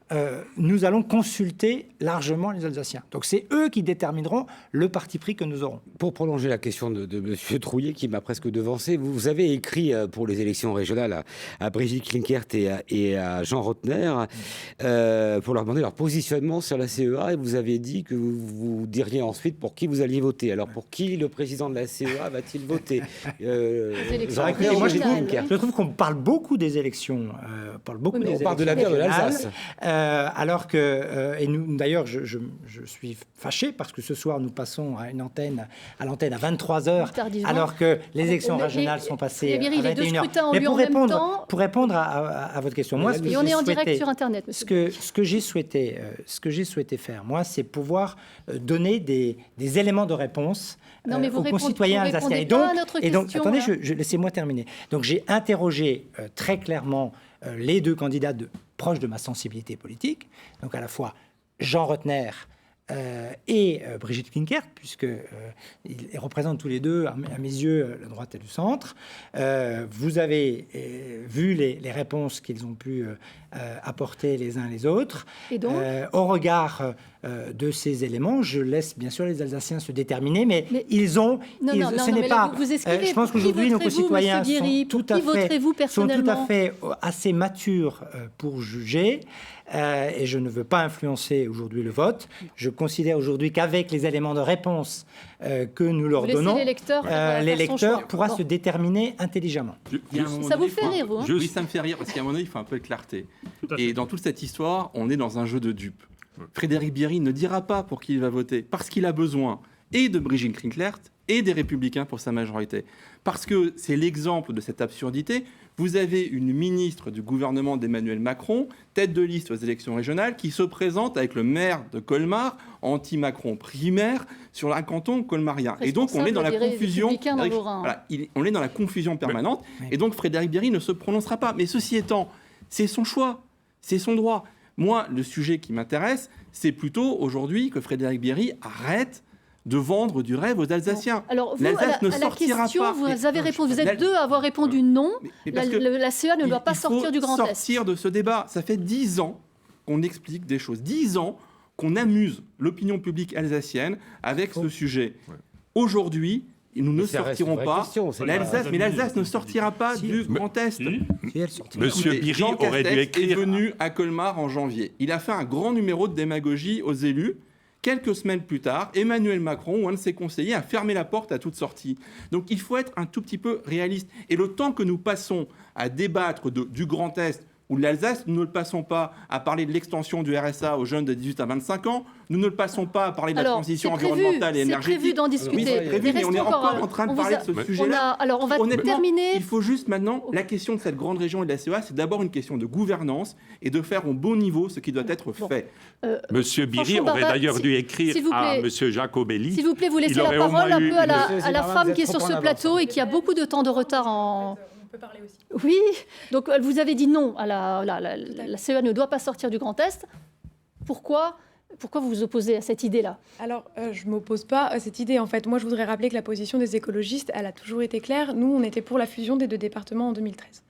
Nous allons consulter largement les Alsaciens. Donc c'est eux qui détermineront le parti pris que nous aurons. Pour prolonger la question de M. Trouillet, qui m'a presque devancé, vous avez écrit pour les élections régionales à Brigitte Klinkert et à Jean Rotner pour leur demander leur positionnement sur la CEA, et vous avez dit que vous diriez ensuite pour qui vous alliez voter. Alors pour qui le président de la CEA va-t-il voter élections Jean Rotner ou Moi, Brigitte Klinkert? je trouve qu'on parle beaucoup des élections. On parle beaucoup Oui, mais des on parle de élections l'avenir de régionales, l'Alsace. alors que, et nous, d'ailleurs, je suis fâché parce que ce soir, nous passons à l'antenne à 23h, Tardivement. alors que les élections Mais- régionales mais- sont passées Bierry, à les deux 21h. scrutins ont Mais lieu pour en même répondre, temps. pour répondre à votre question, moi, ce que Et on j'ai est en direct souhaité- sur Internet, monsieur. ce que j'ai souhaité faire, moi, c'est pouvoir donner des éléments de réponse Non, mais vous aux concitoyens vous alsaciens. répondez pas à notre donc, question, attendez, là. laissez-moi terminer. Donc, j'ai interrogé très clairement les deux candidats proches de ma sensibilité politique, donc à la fois Jean Rotner et Brigitte Klinkert, puisqu'ils représentent tous les deux, à mes yeux, la droite et le centre. Vous avez vu les réponses qu'ils ont pu apporter les uns les autres. Et donc au regard de ces éléments, je laisse bien sûr les Alsaciens se déterminer, mais ils ont... ce n'est pas... Vous esquivez. Je pense qu'aujourd'hui, nos concitoyens sont tout à fait assez matures pour juger. Et je ne veux pas influencer aujourd'hui le vote. Je considère aujourd'hui qu'avec les éléments de réponse que nous leur donnons, l'électeur pourra se déterminer intelligemment. Ça vous fait rire, vous hein? Oui, ça me fait rire, parce qu'à un moment donné, il faut un peu de clarté. Et dans toute cette histoire, on est dans un jeu de dupes. Frédéric Bierry ne dira pas pour qui il va voter, parce qu'il a besoin et de Brigitte Klinkert et des Républicains pour sa majorité. Parce que c'est l'exemple de cette absurdité. Vous avez une ministre du gouvernement d'Emmanuel Macron, tête de liste aux élections régionales, qui se présente avec le maire de Colmar, anti-Macron primaire, sur un canton colmarien. Et donc on est dans la confusion. Voilà, on est dans la confusion permanente. Et donc Frédéric Bierry ne se prononcera pas. Mais ceci étant, c'est son choix, c'est son droit. Moi, le sujet qui m'intéresse, c'est plutôt aujourd'hui que Frédéric Bierry arrête de vendre du rêve aux Alsaciens. Bon. Alors, vous, à la question, vous avez répondu. Vous êtes deux à avoir répondu non. La CEA ne doit pas sortir du Grand Est. Il faut sortir de ce débat. Ça fait 10 ans qu'on explique des choses. 10 ans qu'on amuse l'opinion publique alsacienne avec ce sujet. Aujourd'hui, nous ne sortirons pas. Mais l'Alsace ne sortira pas du Grand Est. Monsieur Bierry aurait dû écrire. Est venu à Colmar en janvier. Il a fait un grand numéro de démagogie aux élus. Quelques semaines plus tard, Emmanuel Macron ou un de ses conseillers a fermé la porte à toute sortie. Donc il faut être un tout petit peu réaliste. Et le temps que nous passons à débattre du Grand Est ou de l'Alsace, nous ne le passons pas à parler de l'extension du RSA aux jeunes de 18 à 25 ans, nous ne le passons pas à parler de la transition environnementale et énergétique. C'est prévu d'en discuter. Oui, c'est prévu, mais on est encore en train de parler de ce sujet-là. Alors on va terminer. Il faut juste maintenant, la question de cette grande région et de la CEA, c'est d'abord une question de gouvernance et de faire au bon niveau ce qui doit être fait. Monsieur Bierry aurait d'ailleurs dû écrire à Monsieur Jacobelli. S'il vous plaît, vous laissez la parole un peu à la femme qui est sur ce plateau et qui a beaucoup de temps de retard en... Parler aussi. Oui, donc vous avez dit non, la CEA ne doit pas sortir du Grand Est. Pourquoi vous vous opposez à cette idée-là? Alors, je ne m'oppose pas à cette idée. En fait, moi, je voudrais rappeler que la position des écologistes, elle a toujours été claire. Nous, on était pour la fusion des deux départements en 2013.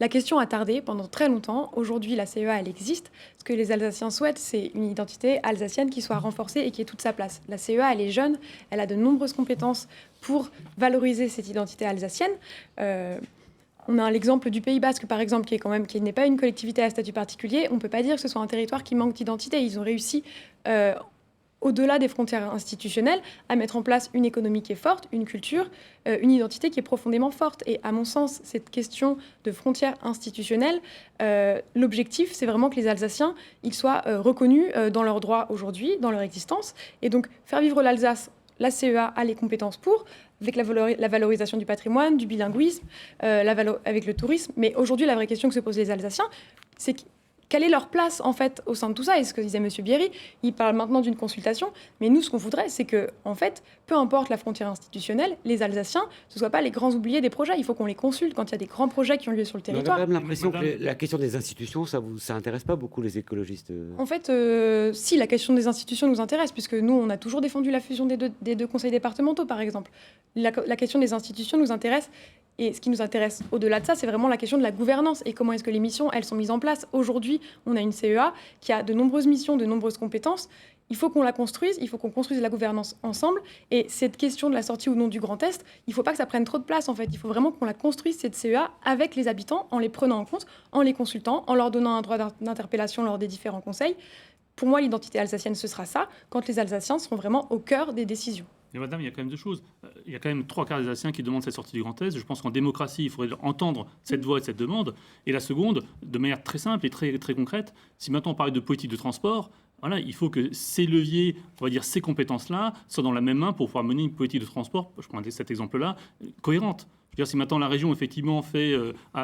La question a tardé pendant très longtemps. Aujourd'hui, la CEA, elle existe. Ce que les Alsaciens souhaitent, c'est une identité alsacienne qui soit renforcée et qui ait toute sa place. La CEA, elle est jeune, elle a de nombreuses compétences pour valoriser cette identité alsacienne. On a l'exemple du Pays Basque, par exemple, qui n'est pas une collectivité à statut particulier. On ne peut pas dire que ce soit un territoire qui manque d'identité. Ils ont réussi, au-delà des frontières institutionnelles, à mettre en place une économie qui est forte, une culture, une identité qui est profondément forte. Et à mon sens, cette question de frontières institutionnelles, l'objectif, c'est vraiment que les Alsaciens ils soient reconnus dans leurs droits aujourd'hui, dans leur existence. Et donc, faire vivre l'Alsace, la CEA a les compétences pour, avec la valorisation du patrimoine, du bilinguisme, avec le tourisme. Mais aujourd'hui, la vraie question que se posent les Alsaciens, c'est quelle est leur place, en fait, au sein de tout ça? Et ce que disait M. Bierry, il parle maintenant d'une consultation, mais nous, ce qu'on voudrait, c'est que, en fait, peu importe la frontière institutionnelle, les Alsaciens, ce ne soient pas les grands oubliés des projets. Il faut qu'on les consulte quand il y a des grands projets qui ont lieu sur le territoire. On a quand même l'impression que la question des institutions, ça intéresse pas beaucoup les écologistes. En fait, si, la question des institutions nous intéresse, puisque nous, on a toujours défendu la fusion des deux conseils départementaux, par exemple. La question des institutions nous intéresse. Et ce qui nous intéresse au-delà de ça, c'est vraiment la question de la gouvernance et comment est-ce que les missions, elles sont mises en place. Aujourd'hui, on a une CEA qui a de nombreuses missions, de nombreuses compétences. Il faut qu'on la construise, il faut qu'on construise la gouvernance ensemble. Et cette question de la sortie ou non du Grand Est, il ne faut pas que ça prenne trop de place, en fait. Il faut vraiment qu'on la construise, cette CEA, avec les habitants, en les prenant en compte, en les consultant, en leur donnant un droit d'interpellation lors des différents conseils. Pour moi, l'identité alsacienne, ce sera ça, quand les Alsaciens seront vraiment au cœur des décisions. Mais madame, il y a quand même deux choses. Il y a quand même 3/4 des Alsaciens qui demandent cette sortie du Grand Est. Je pense qu'en démocratie, il faudrait entendre cette voix et cette demande. Et la seconde, de manière très simple et très, très concrète, si maintenant on parle de politique de transport, voilà, il faut que ces leviers, on va dire ces compétences-là, soient dans la même main pour pouvoir mener une politique de transport, je prends cet exemple-là, cohérente. Je veux dire, si maintenant la région, effectivement, fait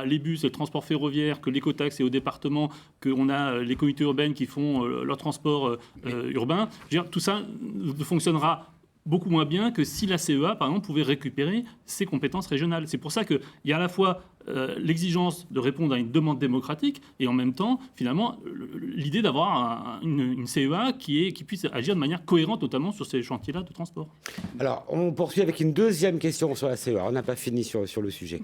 les bus, le transport ferroviaire, que l'écotaxe est au département, qu'on a les communautés urbaines qui font leur transport urbain, je veux dire, tout ça ne fonctionnera beaucoup moins bien que si la CEA, par exemple, pouvait récupérer ses compétences régionales. C'est pour ça qu'il y a à la fois l'exigence de répondre à une demande démocratique et en même temps, finalement, l'idée d'avoir une CEA qui puisse agir de manière cohérente, notamment sur ces chantiers-là de transport. Alors, on poursuit avec une deuxième question sur la CEA. On n'a pas fini sur le sujet.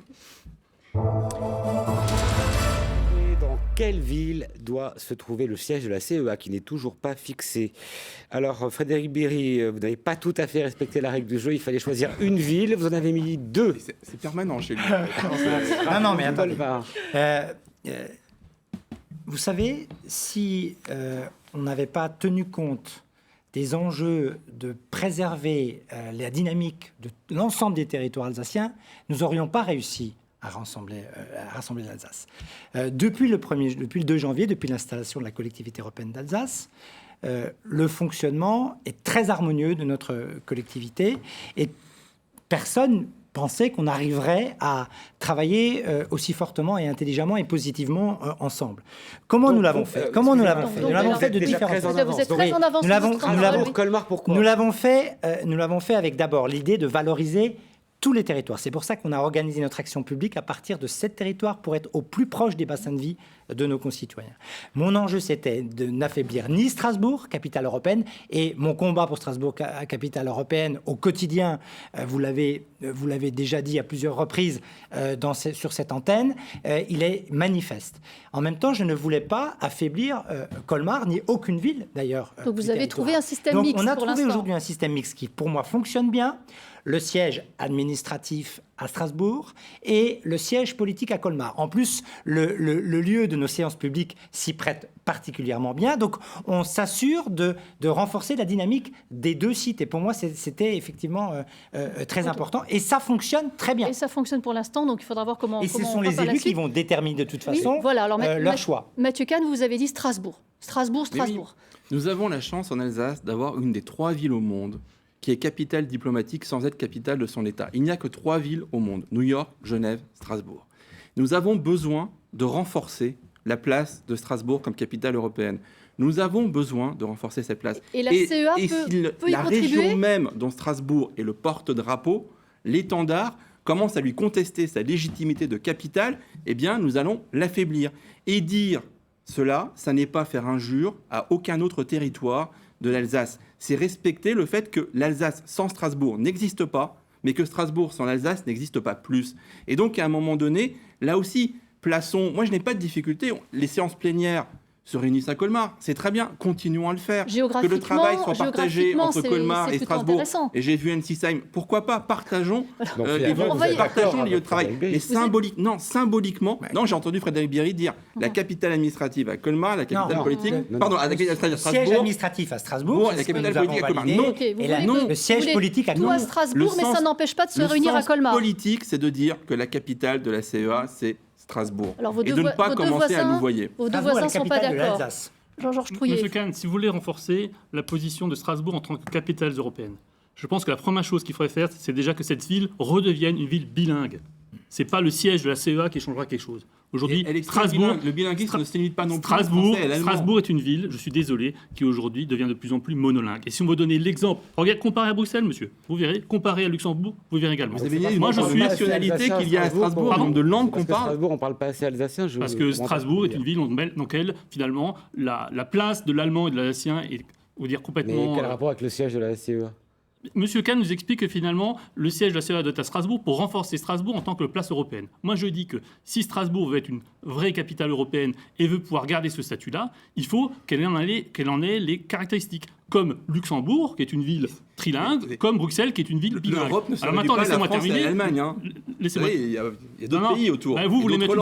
Dans quelle ville doit se trouver le siège de la CEA qui n'est toujours pas fixé? Alors, Frédéric Bierry, vous n'avez pas tout à fait respecté la règle du jeu. Il fallait choisir une ville. Vous en avez mis 2. C'est permanent chez lui. Non, mais attendez. Vous savez, si on n'avait pas tenu compte des enjeux de préserver la dynamique de l'ensemble des territoires alsaciens, nous n'aurions pas réussi à rassembler l'Alsace. Depuis le 2 janvier, depuis l'installation de la collectivité européenne d'Alsace, le fonctionnement est très harmonieux de notre collectivité et personne pensait qu'on arriverait à travailler aussi fortement et intelligemment et positivement ensemble. Comment nous l'avons fait? Nous l'avons fait de différentes façons. Vous êtes très en avance. Colmar, pourquoi? Nous l'avons fait avec d'abord l'idée de valoriser tous les territoires. C'est pour ça qu'on a organisé notre action publique à partir de 7 territoires pour être au plus proche des bassins de vie de nos concitoyens. Mon enjeu, c'était de n'affaiblir ni Strasbourg, capitale européenne, et mon combat pour Strasbourg, capitale européenne, au quotidien, vous l'avez déjà dit à plusieurs reprises sur cette antenne, il est manifeste. En même temps, je ne voulais pas affaiblir Colmar, ni aucune ville d'ailleurs. Donc vous avez trouvé un système mixte pour l'instant. On a trouvé aujourd'hui un système mixte qui, pour moi, fonctionne bien. Le siège administratif à Strasbourg et le siège politique à Colmar. En plus, le lieu de nos séances publiques s'y prête particulièrement bien. Donc, on s'assure de renforcer la dynamique des 2 sites. Et pour moi, c'était effectivement très important. Et ça fonctionne très bien. Et ça fonctionne pour l'instant, donc il faudra voir comment. Et ce sont les élus qui vont déterminer de toute façon leur choix. Mathieu Kahn, vous avez dit Strasbourg. Strasbourg. Oui. Nous avons la chance en Alsace d'avoir une des 3 villes au monde qui est capitale diplomatique sans être capitale de son État. Il n'y a que 3 villes au monde, New York, Genève, Strasbourg. Nous avons besoin de renforcer la place de Strasbourg comme capitale européenne. Nous avons besoin de renforcer cette place. Et la CEA peut y la contribuer. région même dont Strasbourg est le porte-drapeau, l'étendard, commence à lui contester sa légitimité de capitale, eh bien, nous allons l'affaiblir. Et dire cela, ça n'est pas faire injure à aucun autre territoire de l'Alsace. C'est respecter le fait que l'Alsace sans Strasbourg n'existe pas, mais que Strasbourg sans l'Alsace n'existe pas plus. Et donc, à un moment donné, là aussi, plaçons... Moi, je n'ai pas de difficulté. Les séances plénières se réunissent à Colmar. C'est très bien. Continuons à le faire. Que le travail soit partagé entre Colmar et Strasbourg. Et j'ai vu Ensisheim. Pourquoi pas? Partageons les lieux de travail. Mais symboliquement... Non, j'ai entendu Frédéric Bierry dire la capitale administrative à Colmar, la capitale politique... Pardon, la capitale administrative à Strasbourg. Le siège administratif à Strasbourg. La capitale politique à Colmar. Non. Le siège politique à tout à Strasbourg, mais ça n'empêche pas de se réunir à Colmar. Le sens politique, c'est de dire que la capitale de la CEA, c'est Strasbourg. Alors, et de ne pas commencer à louvoyer. Vos 2 voisins ne sont pas d'accord. Jean-Georges Trouillet. Monsieur Kahn, si vous voulez renforcer la position de Strasbourg en tant que capitale européenne, je pense que la première chose qu'il faudrait faire, c'est déjà que cette ville redevienne une ville bilingue. Ce n'est pas le siège de la CEA qui changera quelque chose. Aujourd'hui, Strasbourg, le bilinguisme ne se limite pas non plus Strasbourg est une ville, je suis désolé, qui aujourd'hui devient de plus en plus monolingue. Et si on veut donner l'exemple, regardez, comparez à Bruxelles, monsieur, vous verrez, comparez à Luxembourg, vous verrez également. Vous avez dit moi, je suis nationalité qu'il y a à Strasbourg, nombre de langues qu'on parle. Strasbourg, on ne parle pas assez alsacien. Parce que Strasbourg est une ville dans laquelle, finalement, la place de l'allemand et de l'alsacien est, vous dire, complètement... Mais quel rapport avec le siège de la CEA? Monsieur Kahn nous explique que finalement, le siège de la CEA doit être à Strasbourg pour renforcer Strasbourg en tant que place européenne. Moi, je dis que si Strasbourg veut être une vraie capitale européenne et veut pouvoir garder ce statut-là, il faut qu'elle en ait les caractéristiques. Comme Luxembourg, qui est une ville trilingue, comme Bruxelles, qui est une ville bilingue. L'Europe ne se réduit pas à la France et à l'Allemagne. Laissez-moi. Il y a d'autres pays autour. Vous voulez mettre une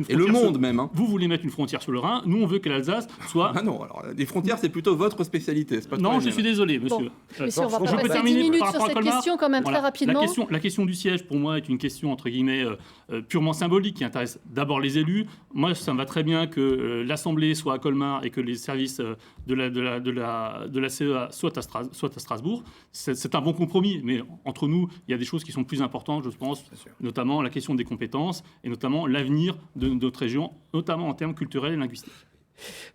frontière. Et le monde même. Vous voulez mettre une frontière sur le Rhin. Nous, on veut que l'Alsace soit. Ah non, alors les frontières, c'est plutôt votre spécialité. Pas non, je suis désolé, monsieur. Mais si on va passer 10 minutes sur cette question, quand même, très rapidement. La question du siège, pour moi, est une question, entre guillemets, purement symbolique, qui intéresse d'abord les élus. Moi, ça me va très bien que l'Assemblée soit à Colmar et que les services de la CEA soient à Strasbourg. C'est un bon compromis, mais entre nous, il y a des choses qui sont plus importantes, je pense, notamment la question des compétences et notamment l'avenir de notre région, notamment en termes culturels et linguistiques.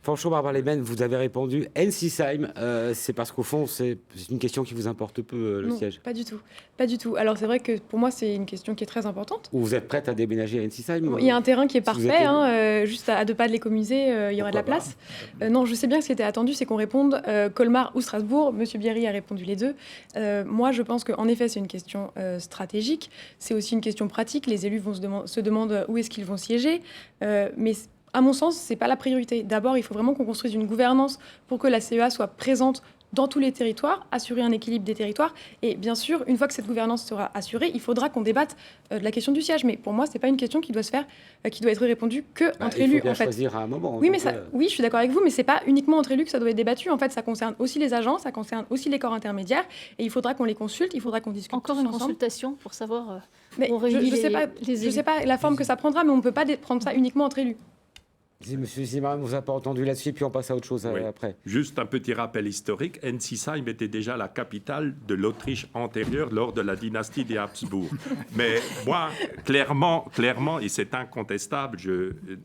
Franchement, Barbara Leben, vous avez répondu Ensisheim. C'est parce qu'au fond, c'est une question qui vous importe peu, le Non, siège. pas du tout. Pas du tout. Alors c'est vrai que pour moi, c'est une question qui est très importante. Ou vous êtes prête à déménager à Ensisheim? Il y a un terrain qui est Si vous parfait, êtes juste à 2 pas de l'Écomusée, il y aurait de la Pourquoi place. Non, je sais bien que ce qui était attendu, c'est qu'on réponde Colmar ou Strasbourg. Monsieur Bierry a répondu les deux. Moi, je pense qu'en effet, c'est une question stratégique. C'est aussi une question pratique. Les élus vont se demandent où est-ce qu'ils vont siéger. Mais à mon sens, ce n'est pas la priorité. D'abord, il faut vraiment qu'on construise une gouvernance pour que la CEA soit présente dans tous les territoires, assurer un équilibre des territoires. Et bien sûr, une fois que cette gouvernance sera assurée, il faudra qu'on débatte de la question du siège. Mais pour moi, ce n'est pas une question qui doit se faire, qui doit être répondue qu'entre élus. Il faut bien en fait. choisir à un moment. Oui, donc, oui, je suis d'accord avec vous, mais ce n'est pas uniquement entre élus que ça doit être débattu. En fait, ça concerne aussi les agents, ça concerne aussi les corps intermédiaires. Et il faudra qu'on les consulte, il faudra qu'on discute Encore tous une ensemble. consultation pour savoir Mais où on je réunit ne sais pas, les je élus. sais pas la forme que ça prendra, mais on ne peut pas prendre ça uniquement entre élus. Si Monsieur Zimmermann vous a pas entendu là-dessus, puis on passe à autre chose Oui. après. Juste un petit rappel historique, Ensisheim était déjà la capitale de l'Autriche antérieure lors de la dynastie des Habsbourg. Mais moi, clairement, et c'est incontestable,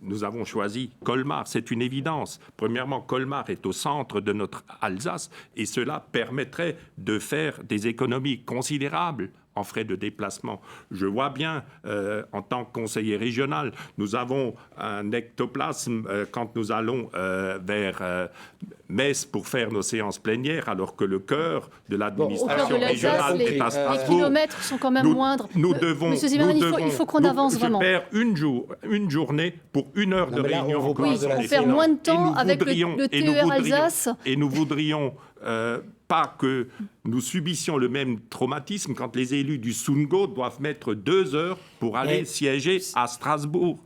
nous avons choisi Colmar, c'est une évidence. Premièrement, Colmar est au centre de notre Alsace et cela permettrait de faire des économies considérables en frais de déplacement. Je vois bien, en tant que conseiller régional, nous avons un ectoplasme quand nous allons vers Metz pour faire nos séances plénières, alors que le cœur de Au Alors, cœur l'administration de l'Alsace, régionale est à les Strasbourg. kilomètres sont quand même Nous- moindres. Nous devons, Monsieur Zimmermann, il faut qu'on avance vraiment. Je perds une journée pour 1 heure Non, de mais là, réunion. on vous parle Oui, de la on séance. perd moins de temps Et nous avec voudrions- le et nous TER voudrions- Alsace. Et nous voudrions pas que nous subissions le même traumatisme quand les élus du Sungo doivent mettre 2 heures pour aller Mais- siéger à Strasbourg.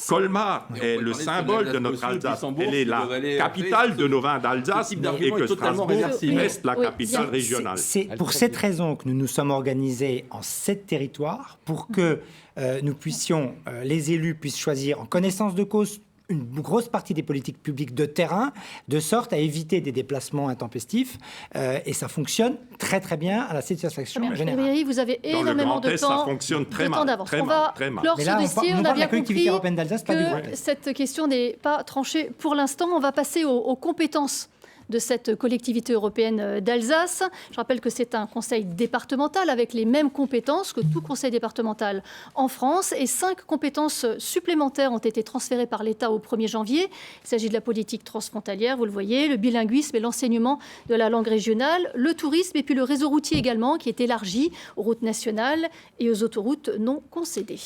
Colmar Mais on est peut le parler de symbole de l'Alsace notre au sud, Alsace. Luxembourg, Elle est qui la doivent aller capitale après. de nos vins d'Alsace Ce type et d'argument que est totalement Strasbourg réversible. reste la Oui, capitale bien. régionale. C'est pour cette raison que nous nous sommes organisés en 7 territoires pour que nous puissions, les élus puissent choisir en connaissance de cause une grosse partie des politiques publiques de terrain, de sorte à éviter des déplacements intempestifs. Et ça fonctionne très très bien à la satisfaction Très bien. générale. Thierry, vous avez Dans le énormément Grand de Est, ça temps. fonctionne très de temps mal, d'avance. très On mal, va très mal. clore Mais ce là, dossier. nous On a parle de bien la collectivité compris européenne d'Alsace, pas du Grand que Est. cette question n'est pas tranchée pour l'instant. On va passer aux compétences de cette collectivité européenne d'Alsace. Je rappelle que c'est un conseil départemental avec les mêmes compétences que tout conseil départemental en France et 5 compétences supplémentaires ont été transférées par l'État au 1er janvier. Il s'agit de la politique transfrontalière, vous le voyez, le bilinguisme et l'enseignement de la langue régionale, le tourisme et puis le réseau routier également qui est élargi aux routes nationales et aux autoroutes non concédées.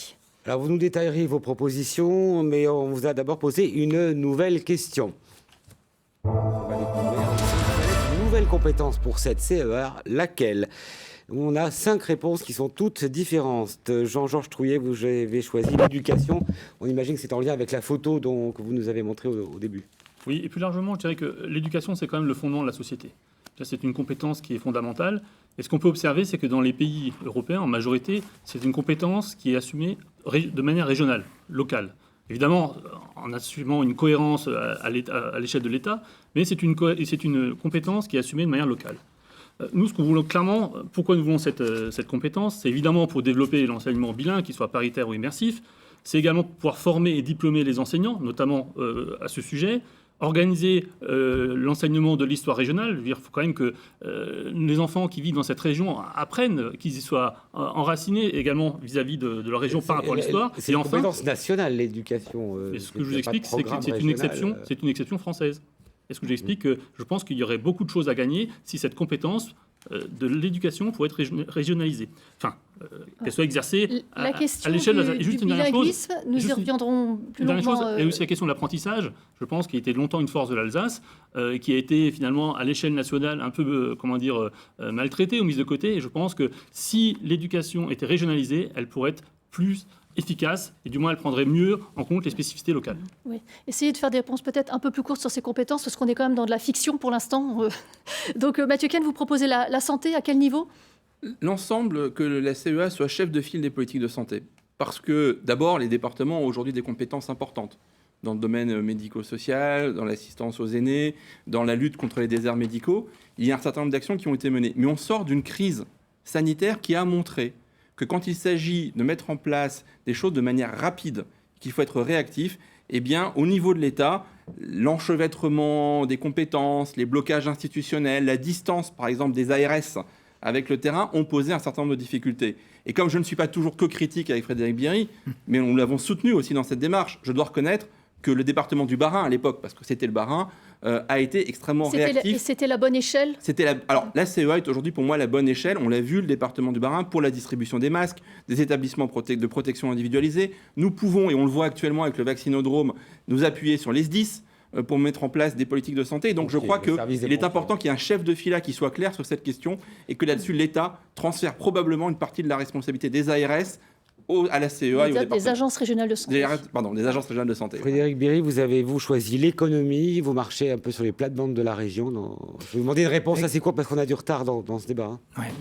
Alors, vous nous détaillerez vos propositions, mais on vous a d'abord posé une nouvelle question. On va découvrir une nouvelle compétence pour cette CER, laquelle? On a 5 réponses qui sont toutes différentes. Jean-Georges Trouillet, vous avez choisi l'éducation. On imagine que c'est en lien avec la photo que vous nous avez montrée au début. Oui, et plus largement, je dirais que l'éducation, c'est quand même le fondement de la société. C'est une compétence qui est fondamentale. Et ce qu'on peut observer, c'est que dans les pays européens, en majorité, c'est une compétence qui est assumée de manière régionale, locale. Évidemment, en assumant une cohérence à l'échelle de l'État, mais c'est une compétence qui est assumée de manière locale. Nous, ce qu'on voulons clairement, pourquoi nous voulons cette compétence, c'est évidemment pour développer l'enseignement bilingue, qu'il soit paritaire ou immersif. C'est également pour pouvoir former et diplômer les enseignants, notamment à ce sujet. Organiser l'enseignement de l'histoire régionale. Il faut quand même que les enfants qui vivent dans cette région apprennent, qu'ils y soient enracinés également vis-à-vis de leur région par rapport à l'histoire. C'est une compétence nationale, l'éducation. Et ce que je vous explique, c'est que c'est une exception française. Et ce que j'explique, je pense qu'il y aurait beaucoup de choses à gagner si cette compétence de l'éducation pourrait être régionalisée. Enfin, qu'elle soit exercée La question à l'échelle du bilinguisme, nous y reviendrons plus longuement. Et aussi la question de l'apprentissage, je pense, qui a été longtemps une force de l'Alsace, qui a été finalement à l'échelle nationale un peu, maltraitée ou mise de côté. Et je pense que si l'éducation était régionalisée, elle pourrait être plus efficace et du moins elle prendrait mieux en compte les spécificités locales. Oui. Essayez de faire des réponses peut-être un peu plus courtes sur ces compétences parce qu'on est quand même dans de la fiction pour l'instant. Donc Mathieu Kahn, vous proposez la santé à quel niveau? L'ensemble, que la CEA soit chef de file des politiques de santé. Parce que d'abord, les départements ont aujourd'hui des compétences importantes dans le domaine médico-social, dans l'assistance aux aînés, dans la lutte contre les déserts médicaux. Il y a un certain nombre d'actions qui ont été menées. Mais on sort d'une crise sanitaire qui a montré que quand il s'agit de mettre en place des choses de manière rapide, qu'il faut être réactif. Eh bien, au niveau de l'État, l'enchevêtrement des compétences, les blocages institutionnels, la distance, par exemple, des ARS avec le terrain ont posé un certain nombre de difficultés. Et comme je ne suis pas toujours que critique avec Frédéric Bierry, mais nous l'avons soutenu aussi dans cette démarche, je dois reconnaître que le département du Bas-Rhin, à l'époque, parce que c'était le Bas-Rhin, a été extrêmement réactif. C'était la bonne échelle ? Alors, la CEA est aujourd'hui pour moi la bonne échelle. On l'a vu, le département du Bas-Rhin, pour la distribution des masques, des établissements de protection individualisée. Nous pouvons, et on le voit actuellement avec le vaccinodrome, nous appuyer sur les SDIS pour mettre en place des politiques de santé. Donc je crois qu'il est important qu'il y ait un chef de fila qui soit clair sur cette question et que là-dessus, l'État transfère probablement une partie de la responsabilité des ARS à la CEA et au département. Des agences régionales de santé. Des agences régionales de santé. Frédéric Bierry, vous avez choisi l'économie, vous marchez un peu sur les plates-bandes de la région. Je vais vous demander une réponse assez courte parce qu'on a du retard dans ce débat. Ouais.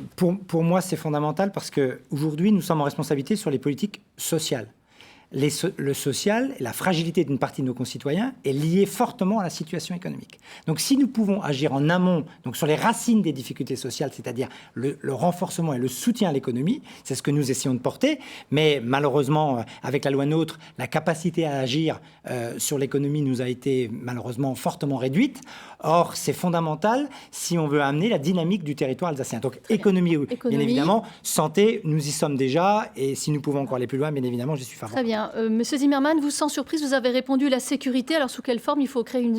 Pour moi, c'est fondamental parce qu'aujourd'hui, nous sommes en responsabilité sur les politiques sociales. Le social, la fragilité d'une partie de nos concitoyens est liée fortement à la situation économique. Donc si nous pouvons agir en amont, donc sur les racines des difficultés sociales, c'est-à-dire le renforcement et le soutien à l'économie, c'est ce que nous essayons de porter, mais malheureusement, avec la loi NOTRe, la capacité à agir sur l'économie nous a été malheureusement fortement réduite. Or, c'est fondamental si on veut amener la dynamique du territoire alsacien. Donc économie, bien évidemment, santé, nous y sommes déjà, et si nous pouvons encore aller plus loin, bien évidemment, je suis favorable. Très bien. Monsieur Zimmermann, vous, sans surprise, vous avez répondu la sécurité. Alors, sous quelle forme il faut créer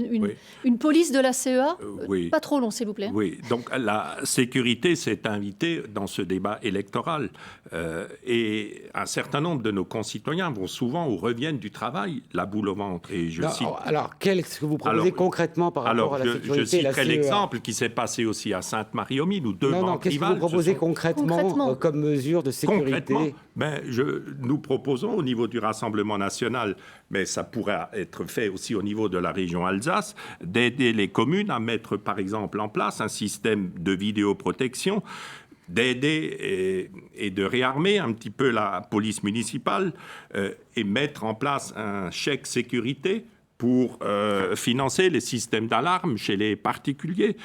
une police de la CEA Oui. Pas trop long, s'il vous plaît. Oui, donc la sécurité s'est invitée dans ce débat électoral. Et un certain nombre de nos concitoyens vont souvent ou reviennent du travail, la boule au ventre. Et je cite... Alors, qu'est-ce que vous proposez concrètement par rapport à la sécurité? Je citerai l'exemple qui s'est passé aussi à Sainte-Marie-aux-Mines, où deux banques qu'est-ce que vous proposez concrètement comme mesure de sécurité? Nous proposons au niveau du Rassemblement national, mais ça pourrait être fait aussi au niveau de la région Alsace, d'aider les communes à mettre par exemple en place un système de vidéoprotection, d'aider et de réarmer un petit peu la police municipale et mettre en place un chèque sécurité pour financer les systèmes d'alarme chez les particuliers.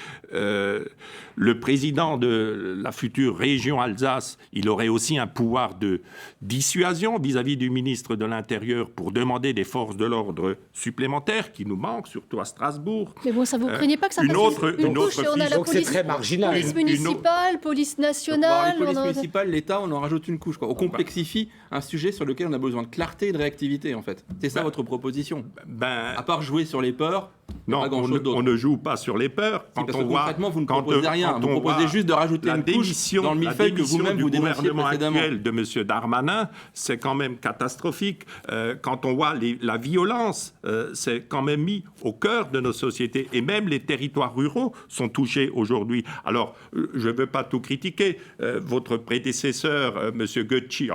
Le président de la future région Alsace, il aurait aussi un pouvoir de dissuasion vis-à-vis du ministre de l'Intérieur pour demander des forces de l'ordre supplémentaires qui nous manquent, surtout à Strasbourg. Mais bon, ça vous craignez pas que ça fasse une couche et on a la donc c'est très marginal. Police municipale, police nationale... Dans les polices municipales, l'État, on en rajoute une couche. On complexifie un sujet sur lequel on a besoin de clarté et de réactivité, en fait. C'est ça votre proposition. À part jouer sur les peurs, non, pas grand-chose d'autre. On ne joue pas sur les peurs. Parce que concrètement, vous ne proposez rien. Vous proposez juste de rajouter une couche dans le millefeuille que vous-même vous dénonciez précédemment. Le gouvernement actuel de M. Darmanin, c'est quand même catastrophique. Quand on voit la violence, c'est quand même mis au cœur de nos sociétés. Et même les territoires ruraux sont touchés aujourd'hui. Alors, je ne veux pas tout critiquer. Votre prédécesseur, M. Goetschi,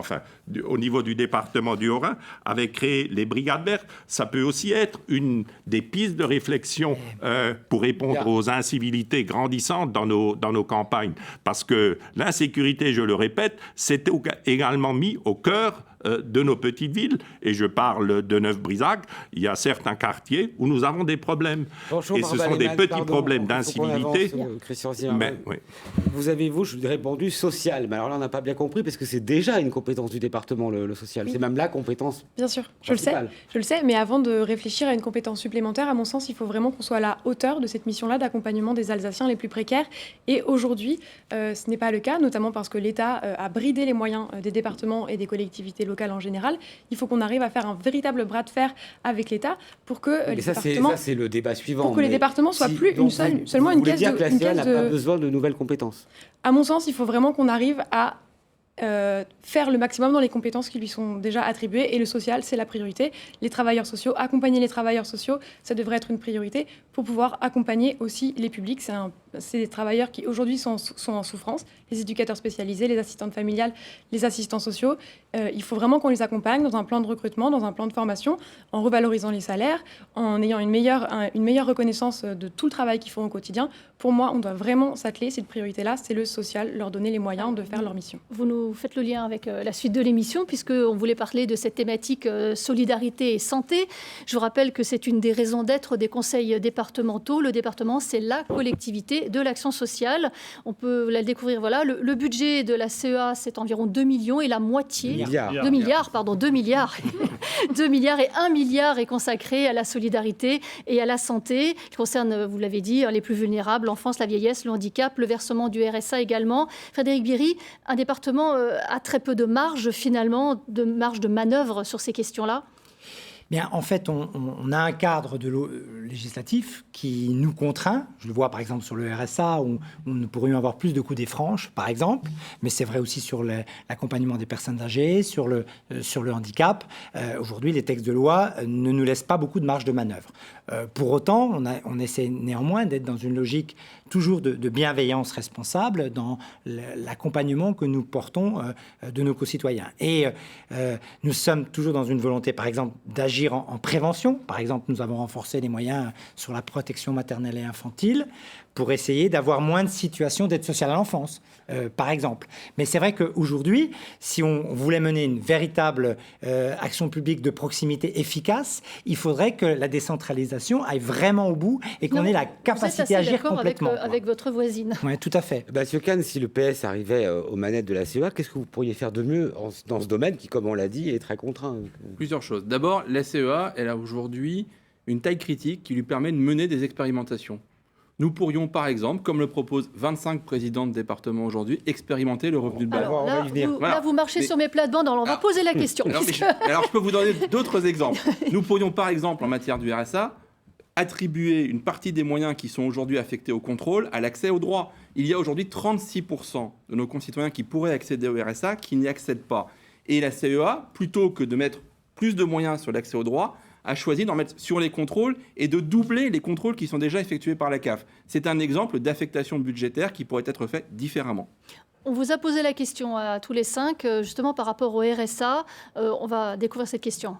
au niveau du département du Haut-Rhin, avait créé les brigades vertes. Ça peut aussi être une des pistes de réflexion pour répondre aux incivilités grandissantes dans nos campagnes. Parce que l'insécurité, je le répète, c'est également mis au cœur de nos petites villes. Et je parle de Neuf-Brisach. Il y a certains quartiers où nous avons des problèmes. Et ce sont des petits problèmes d'incivilité. Vous avez, je vous ai répondu social. Mais alors là, on n'a pas bien compris parce que c'est déjà une compétence du département, le social. Oui. C'est même la compétence. Bien sûr, je le sais. Mais avant de réfléchir à une compétence supplémentaire, à mon sens, il faut vraiment qu'on soit à la hauteur de cette mission-là d'accompagnement des Alsaciens les plus précaires. Et aujourd'hui, ce n'est pas le cas, notamment parce que l'État a bridé les moyens des départements et des collectivités locales en général. Il faut qu'on arrive à faire un véritable bras de fer avec l'État pour que les départements... Ça, c'est le débat suivant. Pour que les départements soient plus seulement une caisse de... Vous voulez dire que la CEA n'a pas besoin de nouvelles compétences? À mon sens, il faut vraiment qu'on arrive à faire le maximum dans les compétences qui lui sont déjà attribuées. Et le social, c'est la priorité. Les travailleurs sociaux, accompagner les travailleurs sociaux, ça devrait être une priorité pour pouvoir accompagner aussi les publics. C'est des travailleurs qui aujourd'hui sont en souffrance, les éducateurs spécialisés, les assistantes familiales, les assistants sociaux. Il faut vraiment qu'on les accompagne dans un plan de recrutement, dans un plan de formation, en revalorisant les salaires, en ayant une meilleure reconnaissance de tout le travail qu'ils font au quotidien. Pour moi, on doit vraiment s'atteler, cette priorité-là, c'est le social, leur donner les moyens de faire leur mission. Vous nous vous faites le lien avec la suite de l'émission, puisqu'on voulait parler de cette thématique solidarité et santé. Je vous rappelle que c'est une des raisons d'être des conseils départementaux. Le département, c'est la collectivité de l'action sociale. On peut la découvrir. Voilà, le budget de la CEA, c'est environ 2 millions et la moitié... 2 milliards, pardon, 2 milliards. 2 milliards et 1 milliard est consacré à la solidarité et à la santé. Il concerne, vous l'avez dit, les plus vulnérables, l'enfance, la vieillesse, le handicap, le versement du RSA également. Frédéric Bierry, un département a très peu de marge, finalement, de marge de manœuvre sur ces questions-là. Bien, en fait, on a un cadre législatif qui nous contraint. Je le vois par exemple sur le RSA, où nous pourrions avoir plus de coûts des franches, par exemple. Mais c'est vrai aussi sur l'accompagnement des personnes âgées, sur le handicap. Aujourd'hui, les textes de loi ne nous laissent pas beaucoup de marge de manœuvre. Pour autant, on essaie néanmoins d'être dans une logique toujours de bienveillance responsable dans l'accompagnement que nous portons de nos concitoyens. Et nous sommes toujours dans une volonté, par exemple, d'agir en prévention. Par exemple, nous avons renforcé les moyens sur la protection maternelle et infantile pour essayer d'avoir moins de situations d'aide sociale à l'enfance, par exemple. Mais c'est vrai qu'aujourd'hui, si on voulait mener une véritable action publique de proximité efficace, il faudrait que la décentralisation aille vraiment au bout et qu'on ait la capacité d'agir complètement. Avec votre voisine. Oui, tout à fait. Monsieur Kahn, si le PS arrivait aux manettes de la CEA, qu'est-ce que vous pourriez faire de mieux dans ce domaine qui, comme on l'a dit, est très contraint? Plusieurs choses. D'abord, la CEA, elle a aujourd'hui une taille critique qui lui permet de mener des expérimentations. Nous pourrions, par exemple, comme le proposent 25 présidents de département aujourd'hui, expérimenter le revenu de base. Alors là, vous marchez sur mes plates-bandes, alors on va poser la question. Alors, je peux vous donner d'autres exemples. Nous pourrions, par exemple, en matière du RSA, attribuer une partie des moyens qui sont aujourd'hui affectés au contrôle à l'accès aux droits. Il y a aujourd'hui 36% de nos concitoyens qui pourraient accéder au RSA qui n'y accèdent pas. Et la CEA, plutôt que de mettre plus de moyens sur l'accès aux droits, a choisi d'en mettre sur les contrôles et de doubler les contrôles qui sont déjà effectués par la CAF. C'est un exemple d'affectation budgétaire qui pourrait être fait différemment. On vous a posé la question à tous les 5, justement par rapport au RSA. On va découvrir cette question.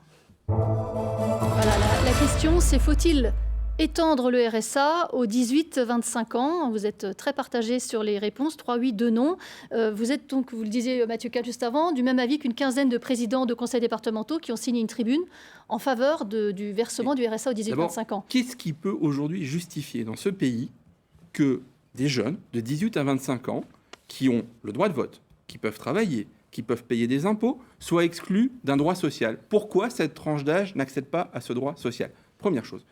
Voilà, la question, c'est faut-il étendre le RSA aux 18-25 ans? Vous êtes très partagé sur les réponses, 3 oui, 2 non. Vous êtes donc, vous le disiez Mathieu Kahn juste avant, du même avis qu'une quinzaine de présidents de conseils départementaux qui ont signé une tribune en faveur du versement du RSA aux 18-25 ans. Qu'est-ce qui peut aujourd'hui justifier dans ce pays que des jeunes de 18 à 25 ans qui ont le droit de vote, qui peuvent travailler, qui peuvent payer des impôts, soient exclus d'un droit social? Pourquoi cette tranche d'âge n'accède pas à ce droit social? Première chose.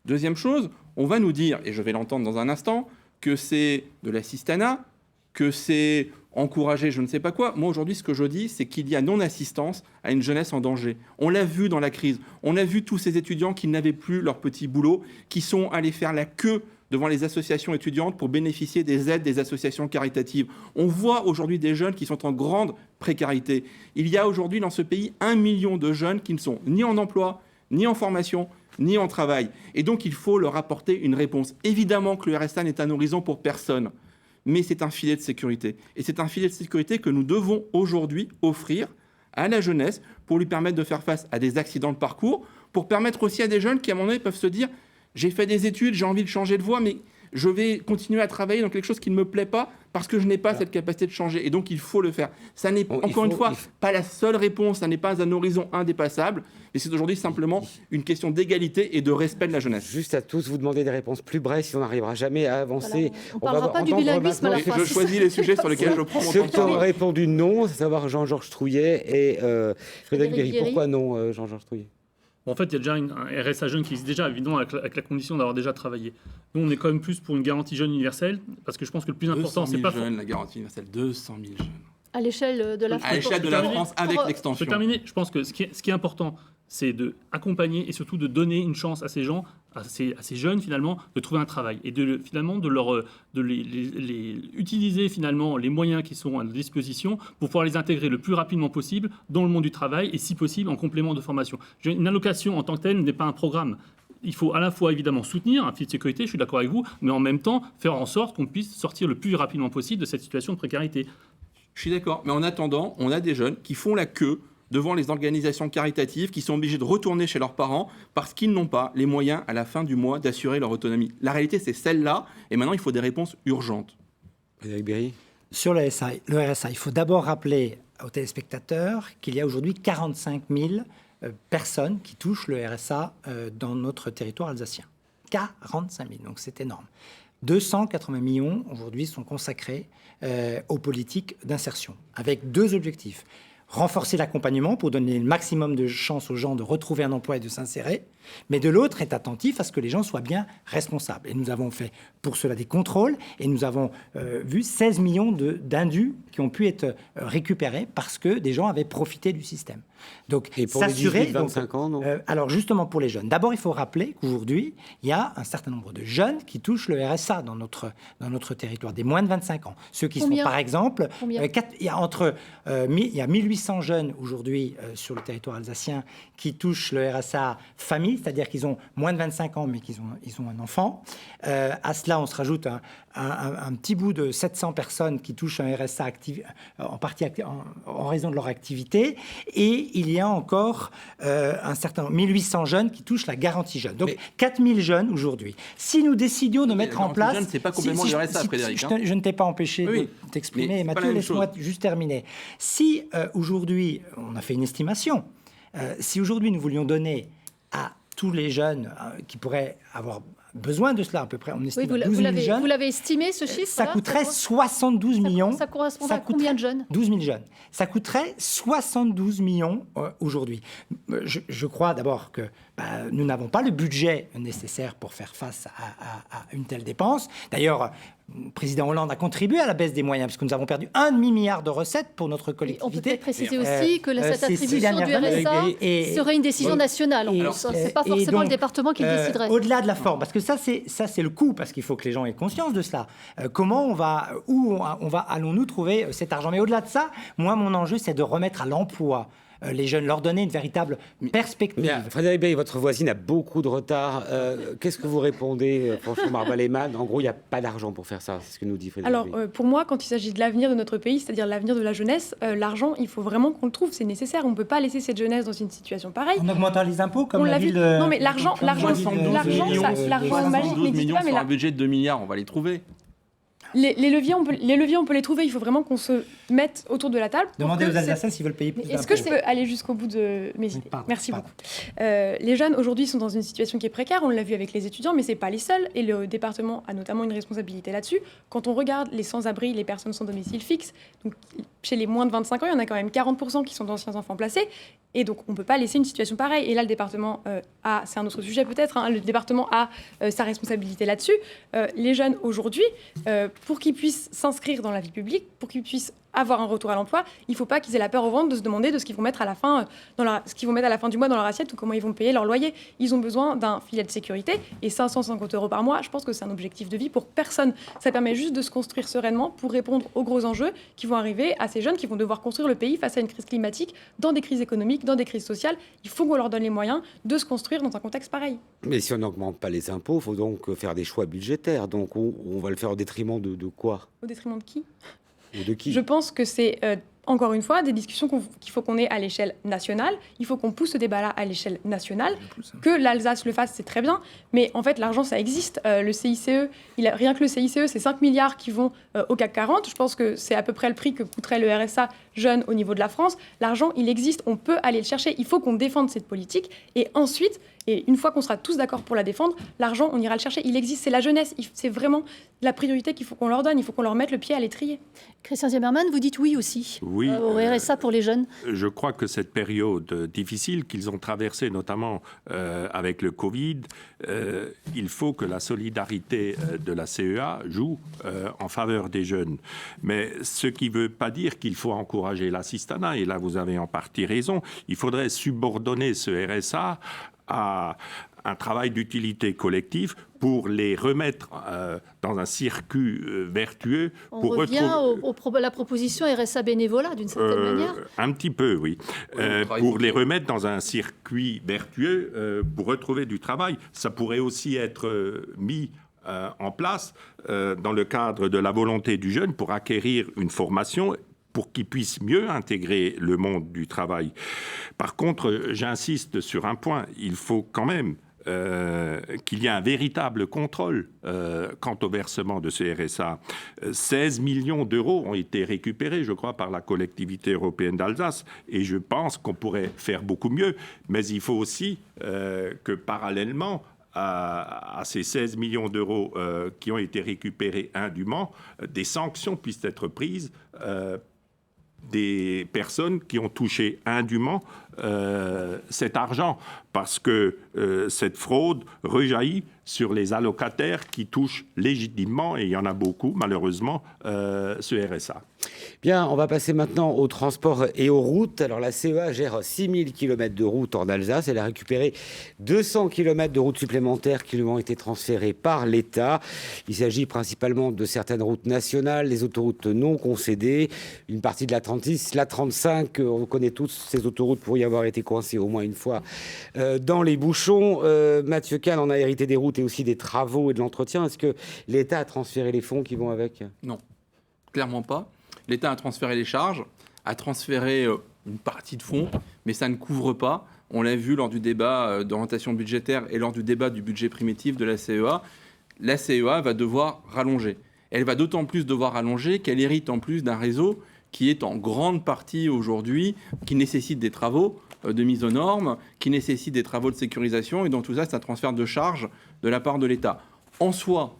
Deuxième chose, on va nous dire, et je vais l'entendre dans un instant, que c'est de l'assistanat, que c'est encourager je ne sais pas quoi. Moi, aujourd'hui, ce que je dis, c'est qu'il y a non-assistance à une jeunesse en danger. On l'a vu dans la crise. On a vu tous ces étudiants qui n'avaient plus leur petit boulot, qui sont allés faire la queue devant les associations étudiantes pour bénéficier des aides des associations caritatives. On voit aujourd'hui des jeunes qui sont en grande précarité. Il y a aujourd'hui dans ce pays 1 million de jeunes qui ne sont ni en emploi, ni en formation, ni en travail. Et donc, il faut leur apporter une réponse. Évidemment que le RSA n'est un horizon pour personne, mais c'est un filet de sécurité. Et c'est un filet de sécurité que nous devons aujourd'hui offrir à la jeunesse pour lui permettre de faire face à des accidents de parcours, pour permettre aussi à des jeunes qui, à un moment donné, peuvent se dire « j'ai fait des études, j'ai envie de changer de voie, mais je vais continuer à travailler dans quelque chose qui ne me plaît pas parce que je n'ai pas cette capacité de changer. » Et donc, il faut le faire. Ça n'est, encore une fois, pas la seule réponse, ça n'est pas un horizon indépassable, mais c'est aujourd'hui simplement une question d'égalité et de respect de la jeunesse. Juste à tous, vous demandez des réponses plus brèves si on n'arrivera jamais à avancer. Voilà, on ne parlera pas du bilinguisme à la fin. Je choisis les sujets sur lesquels je prends mon temps. Ceux qui ont répondu non, à savoir Jean-Georges Trouillet et Frédéric Bierry. Pourquoi non, Jean-Georges Trouillet? En fait, il y a déjà un RSA jeune qui existe déjà, évidemment, avec la condition d'avoir déjà travaillé. Nous, on est quand même plus pour une garantie jeune universelle, parce que je pense que le plus important, c'est pas... 200 000 jeunes, la garantie universelle, 200 000 jeunes. À l'échelle de la France. À l'échelle de la France, avec l'extension. Pour terminer, je pense que ce qui est important, c'est d'accompagner et surtout de donner une chance à ces gens, à ces jeunes finalement, de trouver un travail et de les utiliser finalement les moyens qui sont à leur disposition pour pouvoir les intégrer le plus rapidement possible dans le monde du travail et si possible en complément de formation. Une allocation en tant que telle n'est pas un programme. Il faut à la fois évidemment soutenir un filet de sécurité, je suis d'accord avec vous, mais en même temps faire en sorte qu'on puisse sortir le plus rapidement possible de cette situation de précarité. Je suis d'accord, mais en attendant, on a des jeunes qui font la queue devant les organisations caritatives, qui sont obligés de retourner chez leurs parents parce qu'ils n'ont pas les moyens à la fin du mois d'assurer leur autonomie. La réalité, c'est celle-là, et maintenant, il faut des réponses urgentes. Frédéric Bierry. Sur le RSA, il faut d'abord rappeler aux téléspectateurs qu'il y a aujourd'hui 45 000 personnes qui touchent le RSA dans notre territoire alsacien. 45 000, donc c'est énorme. 280 millions aujourd'hui sont consacrés aux politiques d'insertion, avec 2 objectifs. Renforcer l'accompagnement pour donner le maximum de chances aux gens de retrouver un emploi et de s'insérer, mais de l'autre, être attentif à ce que les gens soient bien responsables. Et nous avons fait pour cela des contrôles, et nous avons vu 16 millions d'indus qui ont pu être récupérés parce que des gens avaient profité du système. Donc, et pour s'assurer, les 18-25 ans, non alors justement pour les jeunes, d'abord il faut rappeler qu'aujourd'hui, il y a un certain nombre de jeunes qui touchent le RSA dans notre territoire, des moins de 25 ans. Ceux qui Combien? sont par exemple, Combien? il y a 1800 jeunes aujourd'hui sur le territoire alsacien qui touchent le RSA famille, c'est-à-dire qu'ils ont moins de 25 ans mais qu'ils ont un enfant. À cela, on se rajoute un petit bout de 700 personnes qui touchent un RSA en raison de leur activité, et il y a encore un certain 1800 jeunes qui touchent la garantie jeune. Donc 4000 jeunes aujourd'hui. Si nous décidions de mettre en place... C'est pas complètement le RSA, Frédéric. Je ne t'ai pas empêché Oui, de t'exprimer. mais Mathieu, laisse-moi juste terminer. Si aujourd'hui, on a fait une estimation, si aujourd'hui nous voulions donner à tous les jeunes qui pourraient avoir besoin de cela, à peu près, on estime à 12 000 jeunes. Vous l'avez estimé, ce chiffre? Ça coûterait 72 millions. Ça correspond à combien de jeunes? 12 000 jeunes. Ça coûterait 72 millions aujourd'hui. Je crois d'abord que nous n'avons pas le budget nécessaire pour faire face à une telle dépense. D'ailleurs, le président Hollande a contribué à la baisse des moyens, parce que nous avons perdu 1,5 milliard de recettes pour notre collectivité. On peut peut-être préciser aussi que cette attribution du RSA serait une décision nationale. Ce n'est pas forcément le département qui déciderait. Au-delà de la forme, parce que ça c'est le coût, parce qu'il faut que les gens aient conscience de cela. Allons-nous trouver cet argent? Mais au-delà de ça, moi, mon enjeu, c'est de remettre à l'emploi les jeunes, leur donner une véritable perspective. Bien, Frédéric Bey, votre voisine a beaucoup de retard. Qu'est-ce que vous répondez, François Marval-Lehmann? En gros, il n'y a pas d'argent pour faire ça, c'est ce que nous dit Frédéric Bey. Alors, pour moi, quand il s'agit de l'avenir de notre pays, c'est-à-dire l'avenir de la jeunesse, l'argent, il faut vraiment qu'on le trouve, c'est nécessaire. On ne peut pas laisser cette jeunesse dans une situation pareille. En augmentant les impôts, comme On la l'a vu. ville... Non, mais l'argent magique 72 n'existe millions pas, mais sur un budget de 2 milliards, on va les trouver. les leviers, on peut les trouver. Il faut vraiment qu'on se mette autour de la table. Demandez aux Alsaciens s'ils veulent payer plus d'impôts. Est-ce que je peux aller jusqu'au bout de mes idées? Merci beaucoup. Les jeunes, aujourd'hui, sont dans une situation qui est précaire. On l'a vu avec les étudiants, mais ce n'est pas les seuls. Et le département a notamment une responsabilité là-dessus. Quand on regarde les sans-abri, les personnes sans domicile fixe, donc chez les moins de 25 ans, il y en a quand même 40% qui sont d'anciens enfants placés. Et donc, on ne peut pas laisser une situation pareille. Et là, le département c'est un autre sujet peut-être, le département a sa responsabilité là-dessus. Les jeunes, aujourd'hui, pour qu'ils puissent s'inscrire dans la vie publique, pour qu'ils puissent avoir un retour à l'emploi, il ne faut pas qu'ils aient la peur au ventre de se demander de ce qu'ils vont mettre à la fin, ce qu'ils vont mettre à la fin du mois dans leur assiette ou comment ils vont payer leur loyer. Ils ont besoin d'un filet de sécurité et 550 € par mois, je pense que c'est un objectif de vie pour personne. Ça permet juste de se construire sereinement pour répondre aux gros enjeux qui vont arriver à ces jeunes qui vont devoir construire le pays face à une crise climatique, dans des crises économiques, dans des crises sociales. Il faut qu'on leur donne les moyens de se construire dans un contexte pareil. Mais si on n'augmente pas les impôts, il faut donc faire des choix budgétaires. Donc on va le faire au détriment de quoi? Au détriment de qui? Ou de qui? Je pense que c'est, encore une fois, des discussions qu'il faut qu'on ait à l'échelle nationale. Il faut qu'on pousse ce débat-là à l'échelle nationale. Que l'Alsace le fasse, c'est très bien. Mais en fait, l'argent, ça existe. Le CICE, rien que le CICE, c'est 5 milliards qui vont au CAC 40. Je pense que c'est à peu près le prix que coûterait le RSA jeune au niveau de la France. L'argent, il existe. On peut aller le chercher. Il faut qu'on défende cette politique. Et ensuite, et une fois qu'on sera tous d'accord pour la défendre, l'argent, on ira le chercher. Il existe, c'est la jeunesse. C'est vraiment la priorité qu'il faut qu'on leur donne. Il faut qu'on leur mette le pied à l'étrier. Christian Zimmermann, vous dites oui aussi Oui, au RSA pour les jeunes. Je crois que cette période difficile qu'ils ont traversée, notamment avec le Covid, il faut que la solidarité de la CEA joue en faveur des jeunes. Mais ce qui ne veut pas dire qu'il faut encourager l'assistanat, et là vous avez en partie raison, il faudrait subordonner ce RSA à un travail d'utilité collective pour les remettre dans un circuit vertueux. On revient à la proposition RSA bénévolat, d'une certaine manière. Un petit peu, oui. Pour les remettre dans un circuit vertueux, pour retrouver du travail. Ça pourrait aussi être mis en place dans le cadre de la volonté du jeune pour acquérir une formation pour qu'ils puissent mieux intégrer le monde du travail. Par contre, j'insiste sur un point, il faut quand même qu'il y a un véritable contrôle quant au versement de ce RSA. 16 millions d'euros ont été récupérés, je crois, par la collectivité européenne d'Alsace. Et je pense qu'on pourrait faire beaucoup mieux. Mais il faut aussi que parallèlement à ces 16 millions d'euros qui ont été récupérés indûment, des sanctions puissent être prises des personnes qui ont touché indûment cet argent, parce que cette fraude rejaillit sur les allocataires qui touchent légitimement, et il y en a beaucoup malheureusement, ce RSA. Bien, on va passer maintenant au transport et aux routes. Alors la CEA gère 6000 km de routes en Alsace. Elle a récupéré 200 km de routes supplémentaires qui lui ont été transférées par l'État. Il s'agit principalement de certaines routes nationales, les autoroutes non concédées, une partie de la 36, la 35. On connaît tous ces autoroutes pour y avoir été coincées au moins une fois dans les bouchons. Mathieu Kahn en a hérité des routes et aussi des travaux et de l'entretien. Est-ce que l'État a transféré les fonds qui vont avec ? Non, clairement pas. L'État a transféré les charges, a transféré une partie de fonds, mais ça ne couvre pas. On l'a vu lors du débat d'orientation budgétaire et lors du débat du budget primitif de la CEA. La CEA va devoir rallonger. Elle va d'autant plus devoir rallonger qu'elle hérite en plus d'un réseau qui est en grande partie aujourd'hui, qui nécessite des travaux de mise aux normes, qui nécessite des travaux de sécurisation, et dans tout ça, c'est un transfert de charges de la part de l'État. En soi,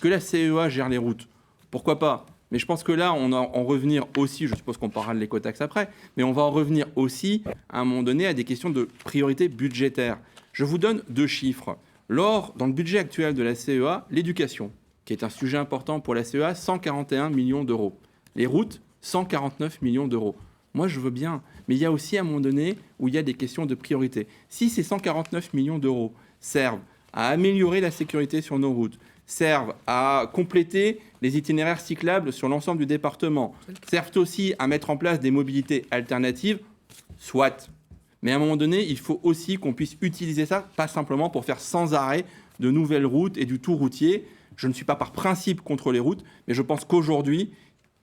que la CEA gère les routes, pourquoi pas ? Mais je pense que là, on va en revenir aussi, je suppose qu'on parlera de l'écotaxe après, mais on va en revenir aussi, à un moment donné, à des questions de priorité budgétaire. Je vous donne 2 chiffres. Dans le budget actuel de la CEA, l'éducation, qui est un sujet important pour la CEA, 141 millions d'euros. Les routes, 149 millions d'euros. Moi, je veux bien, mais il y a aussi, à un moment donné, où il y a des questions de priorité. Si ces 149 millions d'euros servent à améliorer la sécurité sur nos routes, servent à compléter les itinéraires cyclables sur l'ensemble du département, servent aussi à mettre en place des mobilités alternatives, soit. Mais à un moment donné, il faut aussi qu'on puisse utiliser ça, pas simplement pour faire sans arrêt de nouvelles routes et du tout routier. Je ne suis pas par principe contre les routes, mais je pense qu'aujourd'hui,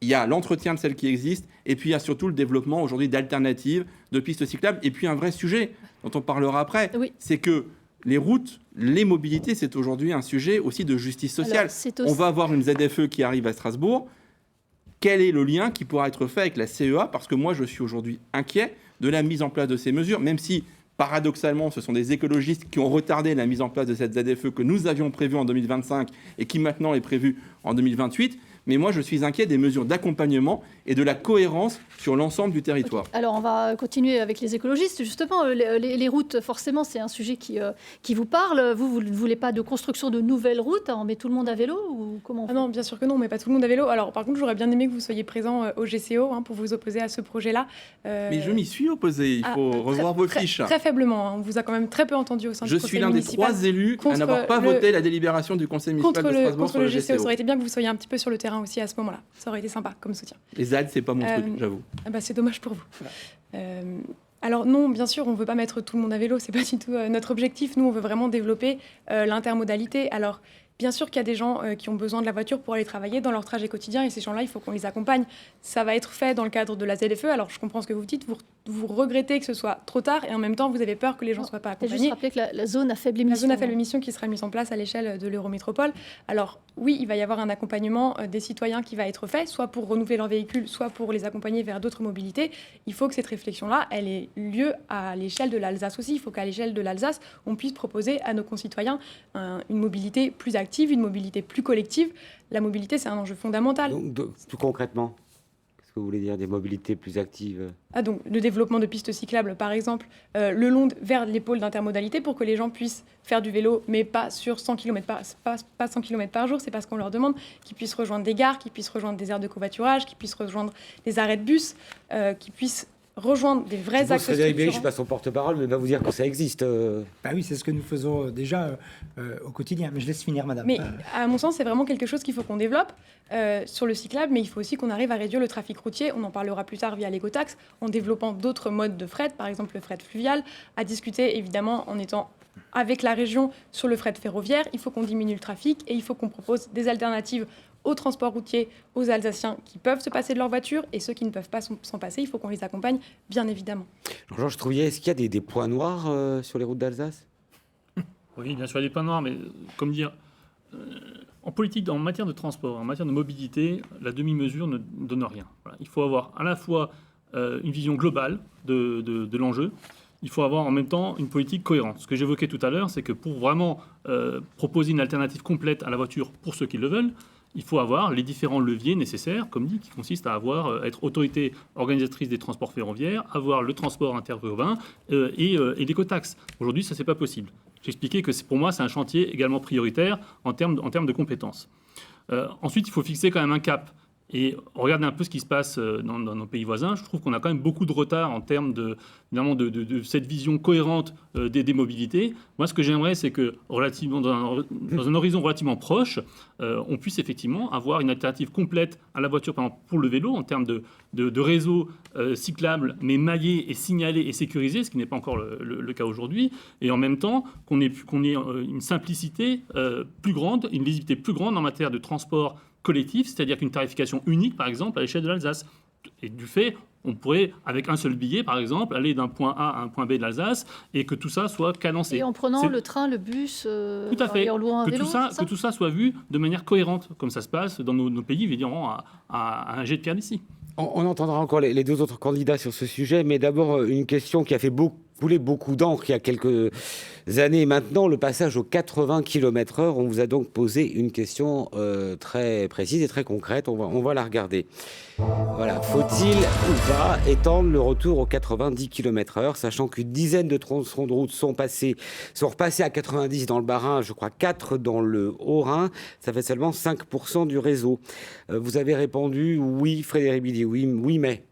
il y a l'entretien de celles qui existent, et puis il y a surtout le développement aujourd'hui d'alternatives, de pistes cyclables, et puis un vrai sujet dont on parlera après, Oui. c'est que les routes, les mobilités, c'est aujourd'hui un sujet aussi de justice sociale. On va avoir une ZFE qui arrive à Strasbourg. Quel est le lien qui pourra être fait avec la CEA ? Parce que moi, je suis aujourd'hui inquiet de la mise en place de ces mesures, même si, paradoxalement, ce sont des écologistes qui ont retardé la mise en place de cette ZFE que nous avions prévue en 2025 et qui maintenant est prévue en 2028. Mais moi, je suis inquiet des mesures d'accompagnement et de la cohérence sur l'ensemble du territoire. Okay. Alors, on va continuer avec les écologistes. Justement, les routes, forcément, c'est un sujet qui vous parle. Vous ne voulez pas de construction de nouvelles routes ? On met tout le monde à vélo ou comment ? Non, bien sûr que non, on ne met pas tout le monde à vélo. Alors, par contre, j'aurais bien aimé que vous soyez présent au GCO pour vous opposer à ce projet-là. Mais je m'y suis opposé. Il faut revoir vos fiches. Très faiblement. On vous a quand même très peu entendu au sein du conseil municipal. Je suis l'un des 3 élus à n'avoir pas voté la délibération du conseil municipal de Strasbourg contre le GCO. Ça aurait été bien que vous soyez un petit peu sur le terrain aussi à ce moment-là. Ça aurait été sympa comme soutien. Les ZAD, c'est pas mon truc, j'avoue. C'est dommage pour vous. Alors non, bien sûr, on ne veut pas mettre tout le monde à vélo. C'est pas du tout notre objectif. Nous, on veut vraiment développer l'intermodalité. Alors, bien sûr qu'il y a des gens qui ont besoin de la voiture pour aller travailler dans leur trajet quotidien, et ces gens-là, il faut qu'on les accompagne. Ça va être fait dans le cadre de la ZFE. Alors, je comprends ce que vous dites. Vous regrettez que ce soit trop tard, et en même temps, vous avez peur que les gens ne soient pas accompagnés. Juste rappeler que la zone à faible émission. La zone à faible émission qui sera mise en place à l'échelle de l'Eurométropole. Alors, oui, il va y avoir un accompagnement des citoyens qui va être fait, soit pour renouveler leur véhicule, soit pour les accompagner vers d'autres mobilités. Il faut que cette réflexion-là, elle ait lieu à l'échelle de l'Alsace aussi. Il faut qu'à l'échelle de l'Alsace, on puisse proposer à nos concitoyens une mobilité plus active, une mobilité plus collective. La mobilité, c'est un enjeu fondamental. Donc, tout concrètement, qu'est-ce que vous voulez dire, des mobilités plus actives ? Donc, le développement de pistes cyclables, par exemple, le long vers les pôles d'intermodalité pour que les gens puissent faire du vélo, mais pas sur 100 km pas 100 km par jour. C'est pas ce qu'on leur demande. Qu'ils puissent rejoindre des gares, qu'ils puissent rejoindre des aires de covoiturage, qu'ils puissent rejoindre des arrêts de bus, qu'ils puissent rejoindre des vrais axes structurants. Je ne suis pas son porte-parole, mais il va vous dire que ça existe. Bah oui, c'est ce que nous faisons déjà au quotidien. Mais je laisse finir, madame. Mais à mon sens, c'est vraiment quelque chose qu'il faut qu'on développe sur le cyclable, mais il faut aussi qu'on arrive à réduire le trafic routier. On en parlera plus tard via l'écotaxe, en développant d'autres modes de fret, par exemple le fret fluvial, à discuter évidemment en étant avec la région sur le fret ferroviaire. Il faut qu'on diminue le trafic et il faut qu'on propose des alternatives au transport routier, aux Alsaciens qui peuvent se passer de leur voiture, et ceux qui ne peuvent pas s'en passer, il faut qu'on les accompagne, bien évidemment. Jean-Georges Trouillet, est-ce qu'il y a des points noirs sur les routes d'Alsace ? Oui, bien sûr, il y a des points noirs, mais comme dire, en politique, en matière de transport, en matière de mobilité, la demi-mesure ne donne rien. Voilà. Il faut avoir à la fois une vision globale de l'enjeu. Il faut avoir en même temps une politique cohérente. Ce que j'évoquais tout à l'heure, c'est que pour vraiment proposer une alternative complète à la voiture pour ceux qui le veulent, il faut avoir les différents leviers nécessaires, comme dit, qui consistent à être autorité organisatrice des transports ferroviaires, avoir le transport interurbain et l'écotaxe. Aujourd'hui, ça, c'est pas possible. J'expliquais que pour moi, c'est un chantier également prioritaire en termes de compétences. Ensuite, il faut fixer quand même un cap. Et regardez un peu ce qui se passe dans nos pays voisins. Je trouve qu'on a quand même beaucoup de retard en termes de cette vision cohérente des mobilités. Moi, ce que j'aimerais, c'est que relativement dans un horizon relativement proche, on puisse effectivement avoir une alternative complète à la voiture, par exemple, pour le vélo, en termes de réseaux cyclables, mais maillés et signalés et sécurisés, ce qui n'est pas encore le cas aujourd'hui. Et en même temps, qu'on ait une simplicité plus grande, une lisibilité plus grande en matière de transport collectif, c'est-à-dire qu'une tarification unique, par exemple, à l'échelle de l'Alsace. Et du fait, on pourrait, avec un seul billet, par exemple, aller d'un point A à un point B de l'Alsace et que tout ça soit cadencé. Et en prenant le train, le bus, tout à fait. et en louant un vélo, que tout ça soit vu de manière cohérente, comme ça se passe dans nos pays, évidemment, à un jet de pierre d'ici. On entendra encore les deux autres candidats sur ce sujet, mais d'abord une question qui a fait couler beaucoup d'encre il y a quelques années maintenant, le passage aux 80 km/h. On vous a donc posé une question très précise et très concrète. On va la regarder. Voilà, faut-il ou pas étendre le retour aux 90 km/h, sachant qu'une dizaine de tronçons de route sont repassés à 90 dans le Bas-Rhin, je crois 4 dans le Haut-Rhin, ça fait seulement 5% du réseau. Vous avez répondu oui, Frédéric Bidi, oui, mais...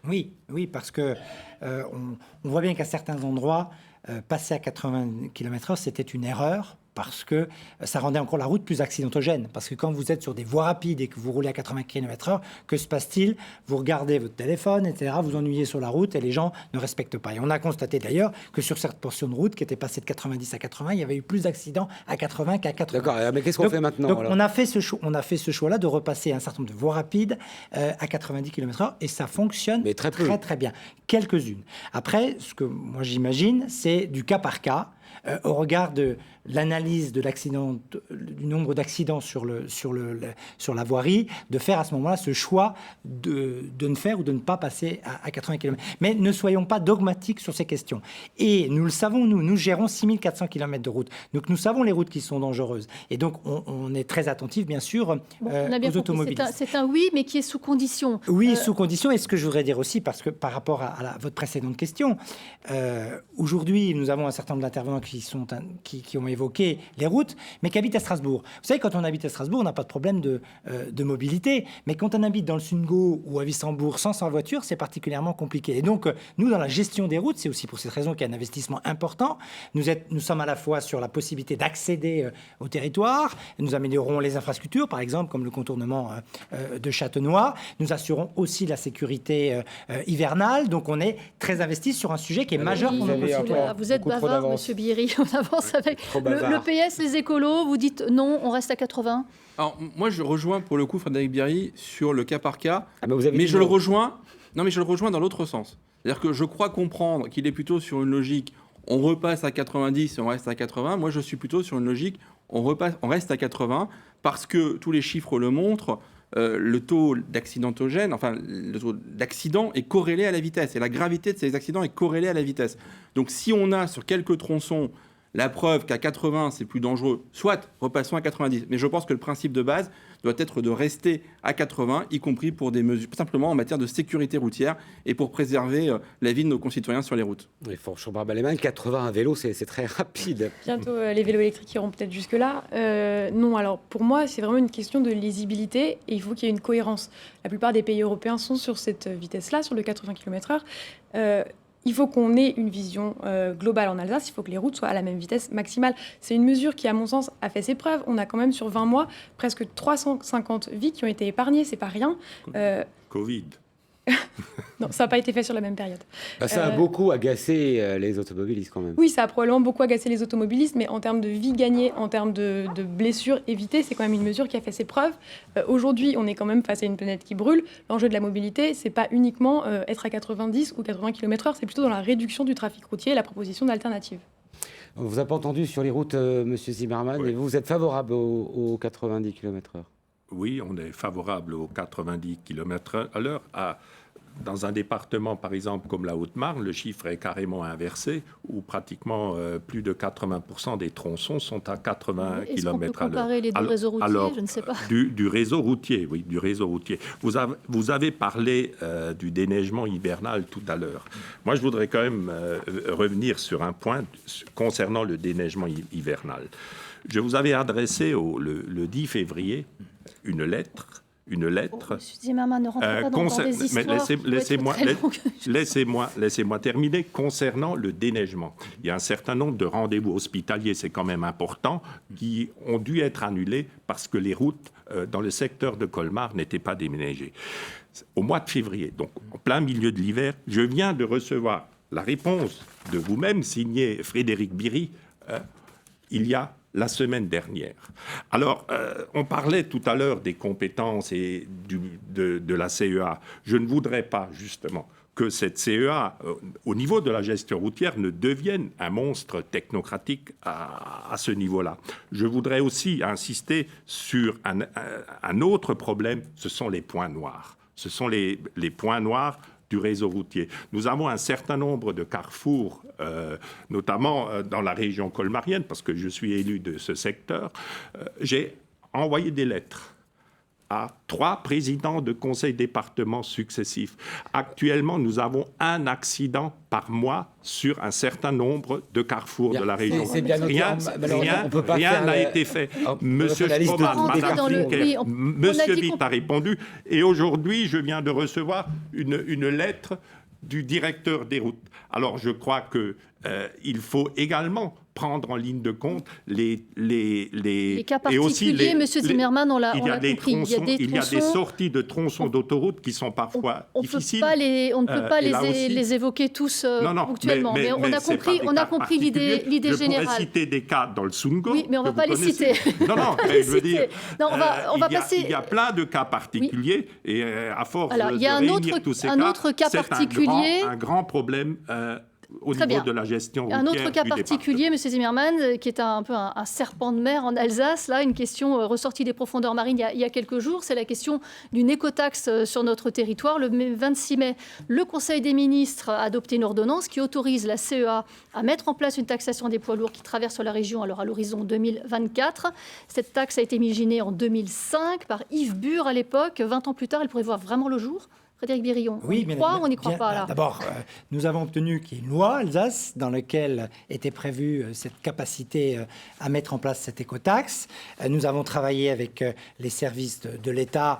Oui, parce que on voit bien qu'à certains endroits, passer à 80 km/h, c'était une erreur, parce que ça rendait encore la route plus accidentogène. Parce que quand vous êtes sur des voies rapides et que vous roulez à 80 km/h, que se passe-t-il? Vous regardez votre téléphone, etc., vous ennuyez sur la route et les gens ne respectent pas. Et on a constaté d'ailleurs que sur cette portion de route qui était passée de 90 à 80, il y avait eu plus d'accidents à 80 qu'à 80. D'accord, mais qu'est-ce qu'on fait maintenant? Donc on a fait ce choix-là de repasser un certain nombre de voies rapides à 90 km/h et ça fonctionne très bien. Quelques-unes. Après, ce que moi j'imagine, c'est du cas par cas. Au regard de l'analyse de l'accident, du nombre d'accidents sur la voirie, de faire à ce moment-là ce choix de ne faire ou de ne pas passer à 80 km. Mais ne soyons pas dogmatiques sur ces questions. Et nous le savons, nous gérons 6400 km de route. Donc nous savons les routes qui sont dangereuses. Et donc on est très attentif, bien sûr, aux automobilistes. C'est un oui, mais qui est sous condition. Oui, sous condition. Et ce que je voudrais dire aussi, parce que par rapport à votre précédente question, aujourd'hui, nous avons un certain nombre d'intervenants qui ont évoqué les routes, mais qui habitent à Strasbourg. Vous savez, quand on habite à Strasbourg, on n'a pas de problème de mobilité. Mais quand on habite dans le Sundgau ou à Wissembourg sans sa voiture, c'est particulièrement compliqué. Et donc, nous, dans la gestion des routes, c'est aussi pour cette raison qu'il y a un investissement important. Nous sommes à la fois sur la possibilité d'accéder au territoire. Nous améliorons les infrastructures, par exemple, comme le contournement de Châtenois. Nous assurons aussi la sécurité hivernale. Donc, on est très investi sur un sujet qui est majeur pour nos concitoyens. Vous êtes bavard, Monsieur Bierry. On avance avec le PS, les écolos. Vous dites non, on reste à 80. Alors, moi, je rejoins pour le coup Frédéric Bierry sur le cas par cas. Mais je le rejoins. Non, mais je le rejoins dans l'autre sens. C'est-à-dire que je crois comprendre qu'il est plutôt sur une logique on repasse à 90 et on reste à 80. Moi, je suis plutôt sur une logique on reste à 80 parce que tous les chiffres le montrent. Le taux d'accidentogène, enfin le taux d'accident est corrélé à la vitesse et la gravité de ces accidents est corrélée à la vitesse. Donc si on a sur quelques tronçons la preuve qu'à 80 c'est plus dangereux, soit repassons à 90. Mais je pense que le principe de base doit être de rester à 80, y compris pour des mesures simplement en matière de sécurité routière et pour préserver la vie de nos concitoyens sur les routes. Il faut Franchement-Ballet-Main, 80 à vélo, c'est très rapide. Bientôt, les vélos électriques iront peut-être jusque-là. Non, alors pour moi, c'est vraiment une question de lisibilité et il faut qu'il y ait une cohérence. La plupart des pays européens sont sur cette vitesse-là, sur le 80 km/h. Il faut qu'on ait une vision globale en Alsace. Il faut que les routes soient à la même vitesse maximale. C'est une mesure qui, à mon sens, a fait ses preuves. On a quand même, sur 20 mois, presque 350 vies qui ont été épargnées. C'est pas rien. Covid. Non, ça n'a pas été fait sur la même période. Ça a beaucoup agacé les automobilistes quand même. Oui, ça a probablement beaucoup agacé les automobilistes, mais en termes de vie gagnée, en termes de blessures évitées, c'est quand même une mesure qui a fait ses preuves. Aujourd'hui, on est quand même face à une planète qui brûle. L'enjeu de la mobilité, c'est pas uniquement être à 90 ou 80 km/h, c'est plutôt dans la réduction du trafic routier et la proposition d'alternatives. On ne vous a pas entendu sur les routes, Monsieur Zimmermann, Oui. et vous êtes favorable aux 90 km/h. Oui, on est favorable aux 90 km/h. Dans un département, par exemple, comme la Haute-Marne, le chiffre est carrément inversé, où pratiquement plus de 80% des tronçons sont à 80 Est-ce qu'on peut km/h. comparer les deux réseaux routiers? Je ne sais pas. Du réseau routier, oui, du réseau routier. Vous avez parlé du déneigement hivernal tout à l'heure. Moi, je voudrais quand même revenir sur un point concernant le déneigement hivernal. Je vous avais adressé le 10 février une lettre. Monsieur Zimmermann, ne rentrez pas dans des histoires. Laissez-moi terminer. Concernant le déneigement, il y a un certain nombre de rendez-vous hospitaliers, c'est quand même important, qui ont dû être annulés parce que les routes dans le secteur de Colmar n'étaient pas déneigées. Au mois de février, donc en plein milieu de l'hiver, je viens de recevoir la réponse de vous-même, signée Frédéric Biry, il y a la semaine dernière. Alors, on parlait tout à l'heure des compétences et de la CEA. Je ne voudrais pas, justement, que cette CEA, au niveau de la gestion routière, ne devienne un monstre technocratique à ce niveau-là. Je voudrais aussi insister sur un autre problème, ce sont les points noirs. Ce sont les points noirs du réseau routier. Nous avons un certain nombre de carrefours, notamment dans la région colmarienne, parce que je suis élu de ce secteur. J'ai envoyé des lettres à 3 présidents de conseils départements successifs. Actuellement, nous avons un accident par mois sur un certain nombre de carrefours de la région. C'est bien noté. Rien n'a été fait. Monsieur Stroman, Madame Flinker, Monsieur Witt a répondu. Et aujourd'hui, je viens de recevoir une lettre du directeur des routes. Alors, je crois qu'il faut également prendre en ligne de compte les cas particuliers, Monsieur Zimmermann, on l'a compris. Il y a des sorties de tronçons d'autoroute qui sont parfois difficiles. On ne peut pas les évoquer tous ponctuellement, mais on a compris l'idée générale. Je pourrais citer des cas dans le Sundgau. Oui, mais on ne va pas les citer. Non, mais je veux dire, il y a plein de cas particuliers, et à force Alors, de réunir tous ces cas, c'est un grand problème au niveau de la gestion routière. Un autre cas particulier, M. Zimmermann, qui est un peu un serpent de mer en Alsace, là, une question ressortie des profondeurs marines il y a quelques jours, c'est la question d'une écotaxe sur notre territoire. Le 26 mai, le Conseil des ministres a adopté une ordonnance qui autorise la CEA à mettre en place une taxation des poids lourds qui traversent la région alors à l'horizon 2024. Cette taxe a été imaginée en 2005 par Yves Bure à l'époque. 20 ans plus tard, elle pourrait voir vraiment le jour. Frédéric Birillon, on y croit ou on n'y croit pas là? D'abord, nous avons obtenu qu'il y ait une loi Alsace dans laquelle était prévue cette capacité à mettre en place cette écotaxe. Nous avons travaillé avec les services de l'État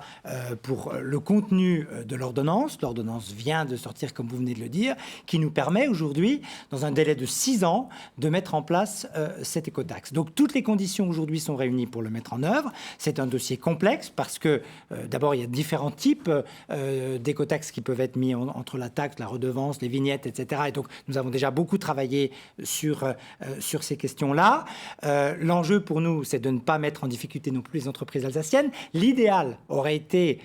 pour le contenu de l'ordonnance. L'ordonnance vient de sortir, comme vous venez de le dire, qui nous permet aujourd'hui, dans un délai de 6 ans, de mettre en place cette écotaxe. Donc toutes les conditions aujourd'hui sont réunies pour le mettre en œuvre. C'est un dossier complexe parce que d'abord il y a différents types d'écotaxes qui peuvent être mis entre la taxe, la redevance, les vignettes, etc. Et donc, nous avons déjà beaucoup travaillé sur ces questions-là. L'enjeu pour nous, c'est de ne pas mettre en difficulté non plus les entreprises alsaciennes. L'idéal aurait été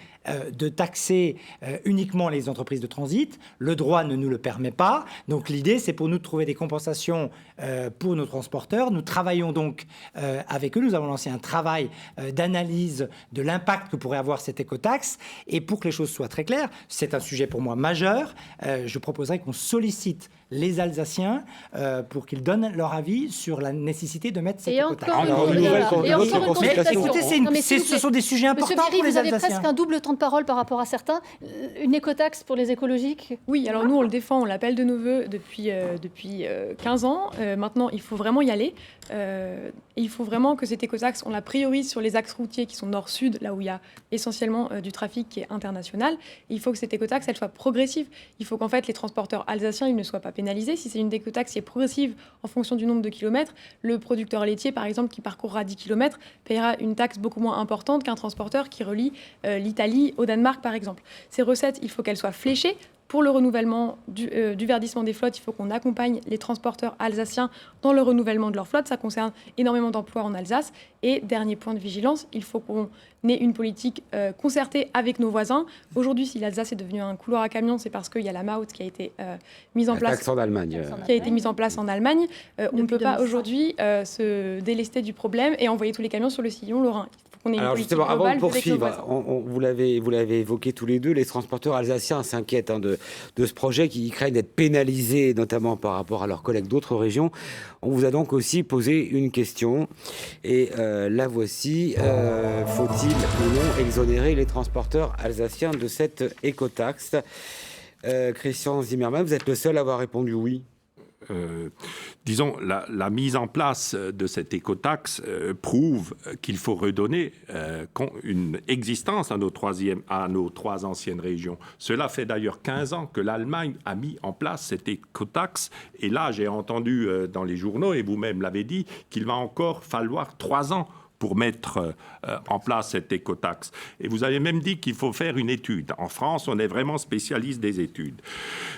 de taxer uniquement les entreprises de transit. Le droit ne nous le permet pas. Donc l'idée, c'est pour nous de trouver des compensations pour nos transporteurs. Nous travaillons donc avec eux. Nous avons lancé un travail d'analyse de l'impact que pourrait avoir cette écotaxe. Et pour que les choses soient très claires, c'est un sujet pour moi majeur. Je proposerais qu'on sollicite les Alsaciens pour qu'ils donnent leur avis sur la nécessité de mettre cette écotaxe. Ce sont des sujets importants pour les Alsaciens. Vous avez presque un double temps de parole par rapport à certains. Une écotaxe pour les écologiques? Oui, alors nous, on le défend, on l'appelle de nos voeux depuis 15 ans. Maintenant, il faut vraiment y aller. Il faut vraiment que cette écotaxe, on la priorise sur les axes routiers qui sont nord-sud, là où il y a essentiellement du trafic qui est international. Il faut que cette écotaxe, elle soit progressive. Il faut qu'en fait, les transporteurs alsaciens, ils ne soient pas pénalisés. Si c'est une écotaxe qui est progressive en fonction du nombre de kilomètres, le producteur laitier, par exemple, qui parcourra 10 km, payera une taxe beaucoup moins importante qu'un transporteur qui relie l'Italie au Danemark, par exemple. Ces recettes, il faut qu'elles soient fléchées pour le renouvellement du verdissement des flottes, il faut qu'on accompagne les transporteurs alsaciens dans le renouvellement de leur flotte. Ça concerne énormément d'emplois en Alsace. Et dernier point de vigilance, il faut qu'on ait une politique concertée avec nos voisins. Aujourd'hui, si l'Alsace est devenue un couloir à camions, c'est parce qu'il y a la Maut qui a été mise en place. En Allemagne. Qui a été mise en place en Allemagne. On ne peut pas aujourd'hui se délester du problème et envoyer tous les camions sur le sillon lorrain. Alors justement, avant de poursuivre, vous l'avez évoqué tous les deux, les transporteurs alsaciens s'inquiètent de ce projet, qui craignent d'être pénalisés, notamment par rapport à leurs collègues d'autres régions. On vous a donc aussi posé une question, et la voici. Faut-il ou non exonérer les transporteurs alsaciens de cette écotaxe ? Christian Zimmermann, vous êtes le seul à avoir répondu oui. Disons, la mise en place de cette écotaxe prouve qu'il faut redonner une existence à nos trois anciennes régions. Cela fait d'ailleurs 15 ans que l'Allemagne a mis en place cette écotaxe. Et là, j'ai entendu dans les journaux, et vous-même l'avez dit, qu'il va encore falloir 3 ans pour mettre en place cette écotaxe. Et vous avez même dit qu'il faut faire une étude. En France, on est vraiment spécialiste des études.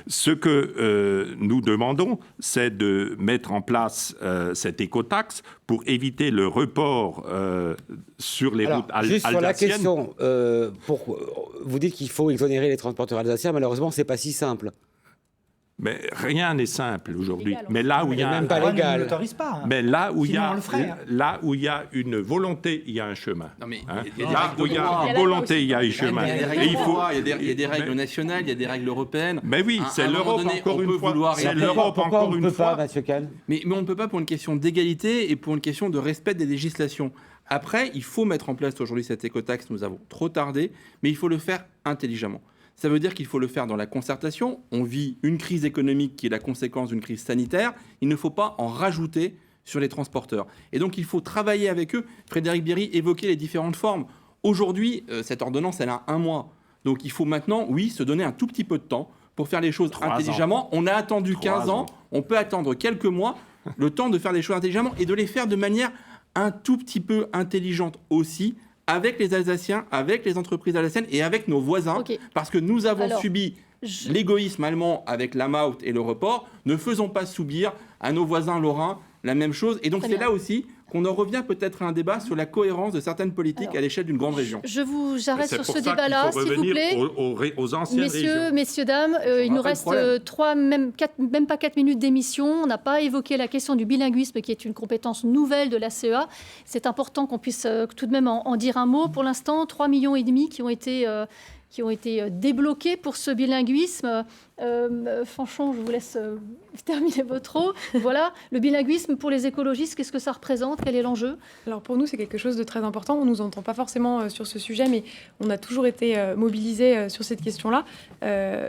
Ce que nous demandons, c'est de mettre en place cette écotaxe pour éviter le report sur les routes alsaciennes. Juste sur la question, vous dites qu'il faut exonérer les transporteurs alsaciens. Malheureusement, ce n'est pas si simple. Mais rien n'est simple aujourd'hui. Mais là où il y a même pas légal. On n'autorise pas. Mais là où il y a, ferait, là où il y a une volonté, il y a un chemin. Non, mais là où il y a une volonté, il y a un chemin. Il y a des règles nationales, il y a des règles européennes. Mais oui, c'est l'Europe encore une fois. C'est l'Europe encore une fois, Mathieu Kahn. Mais on ne peut pas pour une question d'égalité et pour une question de respect des législations. Après, il faut mettre en place aujourd'hui cette écotaxe. Nous avons trop tardé, mais il faut le faire intelligemment. Ça veut dire qu'il faut le faire dans la concertation. On vit une crise économique qui est la conséquence d'une crise sanitaire. Il ne faut pas en rajouter sur les transporteurs. Et donc, il faut travailler avec eux. Frédéric Bierry évoquait les différentes formes. Aujourd'hui, cette ordonnance, elle a 1 mois. Donc, il faut maintenant, oui, se donner un tout petit peu de temps pour faire les choses intelligemment. On a attendu 15 ans. On peut attendre quelques mois, le temps de faire les choses intelligemment et de les faire de manière un tout petit peu intelligente aussi, avec les Alsaciens, avec les entreprises alsaciennes et avec nos voisins, parce que nous avons subi l'égoïsme allemand avec la Maut et le report. Ne faisons pas subir à nos voisins lorrains la même chose. Et donc c'est là aussi qu'on en revient peut-être à un débat sur la cohérence de certaines politiques à l'échelle d'une grande région. J'arrête sur ce débat-là, s'il vous plaît. Aux anciennes régions. Messieurs, dames, il nous reste même pas 4 minutes d'émission. On n'a pas évoqué la question du bilinguisme, qui est une compétence nouvelle de la CEA. C'est important qu'on puisse tout de même en dire un mot. Pour l'instant, 3,5 millions qui ont été débloqués pour ce bilinguisme. Fanchon, je vous laisse terminer votre eau. Voilà, le bilinguisme pour les écologistes, qu'est-ce que ça représente? Quel est l'enjeu? Alors pour nous, c'est quelque chose de très important. On ne nous entend pas forcément sur ce sujet, mais on a toujours été mobilisés sur cette question-là.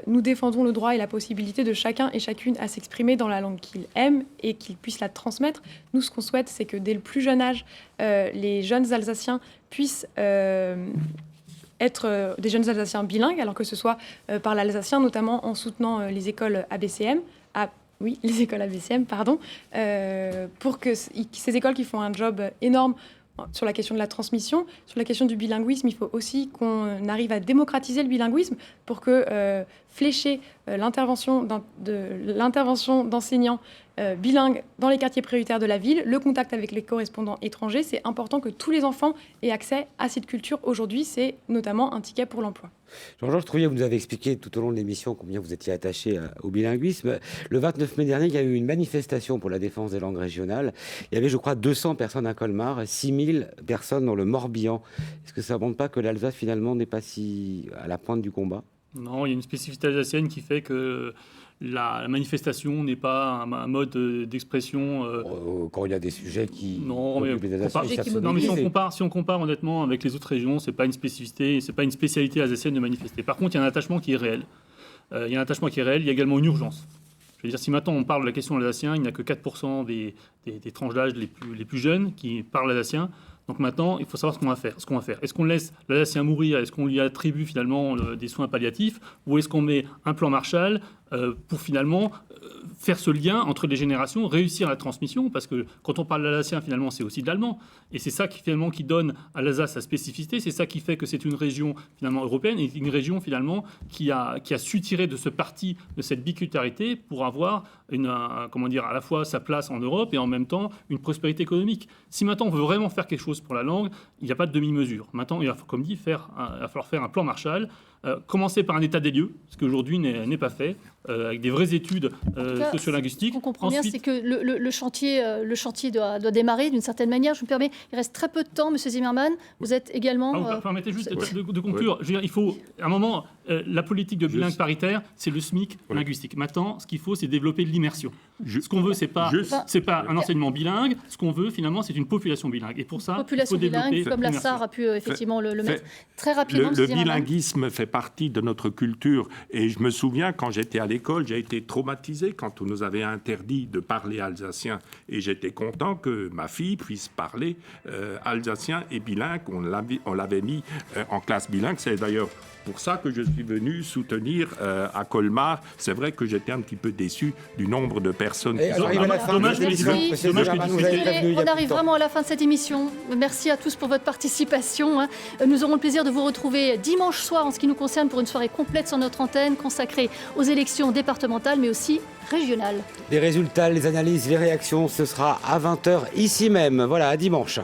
Nous défendons le droit et la possibilité de chacun et chacune à s'exprimer dans la langue qu'il aime et qu'il puisse la transmettre. Nous, ce qu'on souhaite, c'est que dès le plus jeune âge, les jeunes Alsaciens puissent être des jeunes Alsaciens bilingues, alors que ce soit par l'alsacien, notamment en soutenant les écoles ABCM, les écoles ABCM, pardon, pour que ces écoles qui font un job énorme sur la question de la transmission, sur la question du bilinguisme, il faut aussi qu'on arrive à démocratiser le bilinguisme pour que flécher l'intervention d'enseignants bilingues dans les quartiers prioritaires de la ville, le contact avec les correspondants étrangers, c'est important que tous les enfants aient accès à cette culture. Aujourd'hui, c'est notamment un ticket pour l'emploi. Jean-Georges Trouillet, vous nous avez expliqué tout au long de l'émission combien vous étiez attaché au bilinguisme. Le 29 mai dernier, il y a eu une manifestation pour la défense des langues régionales. Il y avait, je crois, 200 personnes à Colmar, 6000 personnes dans le Morbihan. Est-ce que ça ne montre pas que l'Alsace, finalement, n'est pas si à la pointe du combat? Non, il y a une spécificité alsacienne qui fait que la manifestation n'est pas un mode d'expression. Quand il y a des sujets qui. Non, mais si on compare honnêtement avec les autres régions, c'est pas une spécificité, c'est pas une spécialité alsacienne de manifester. Par contre, il y a un attachement qui est réel. Il y a également une urgence. Je veux dire, si maintenant on parle de la question alsacien, il n'y a que 4% des tranches d'âge les plus jeunes qui parlent alsacien. Donc maintenant, il faut savoir ce qu'on va faire. Est-ce qu'on laisse l'Alsacien mourir? Est-ce qu'on lui attribue finalement des soins palliatifs? Ou est-ce qu'on met un plan Marshall pour finalement faire ce lien entre les générations, réussir la transmission, parce que quand on parle d'alsacien, finalement, c'est aussi de l'allemand. Et c'est ça qui donne à l'Alsace sa spécificité, c'est ça qui fait que c'est une région finalement européenne, et une région finalement qui a su tirer de ce parti, de cette biculturalité, pour avoir à la fois sa place en Europe et en même temps une prospérité économique. Si maintenant on veut vraiment faire quelque chose pour la langue, il n'y a pas de demi-mesure. Maintenant, il va, comme dit, il va falloir faire un plan Marshall, commencer par un état des lieux, ce qui aujourd'hui n'est pas fait, avec des vraies études sociolinguistiques. Ce qu'on comprend bien, c'est que le chantier doit démarrer d'une certaine manière. Je me permets, il reste très peu de temps, Monsieur Zimmermann. Vous êtes également... Permettez juste de conclure. Je veux dire, il faut, à un moment, la politique de bilingue paritaire, c'est le SMIC linguistique. Maintenant, ce qu'il faut, c'est développer l'immersion. Ce qu'on veut, c'est pas un enseignement bilingue. Ce qu'on veut, finalement, c'est une population bilingue. Et pour ça, il faut développer bilingue, comme la SAR a pu effectivement le mettre très rapidement. Le bilinguisme fait partie de notre culture. Et je me souviens, quand j'étais à l'école, j'ai été traumatisé quand on nous avait interdit de parler alsacien. Et j'étais content que ma fille puisse parler alsacien et bilingue. On l'avait mis en classe bilingue. C'est d'ailleurs pour ça que je suis venu soutenir à Colmar. C'est vrai que j'étais un petit peu déçu du nombre de personnes qui sont là. On arrive vraiment à la fin de cette émission. Merci à tous pour votre participation. Nous aurons le plaisir de vous retrouver dimanche soir en ce qui nous concerne pour une soirée complète sur notre antenne consacrée aux élections départementales mais aussi régionales. Les résultats, les analyses, les réactions, ce sera à 20h ici même. Voilà, à dimanche.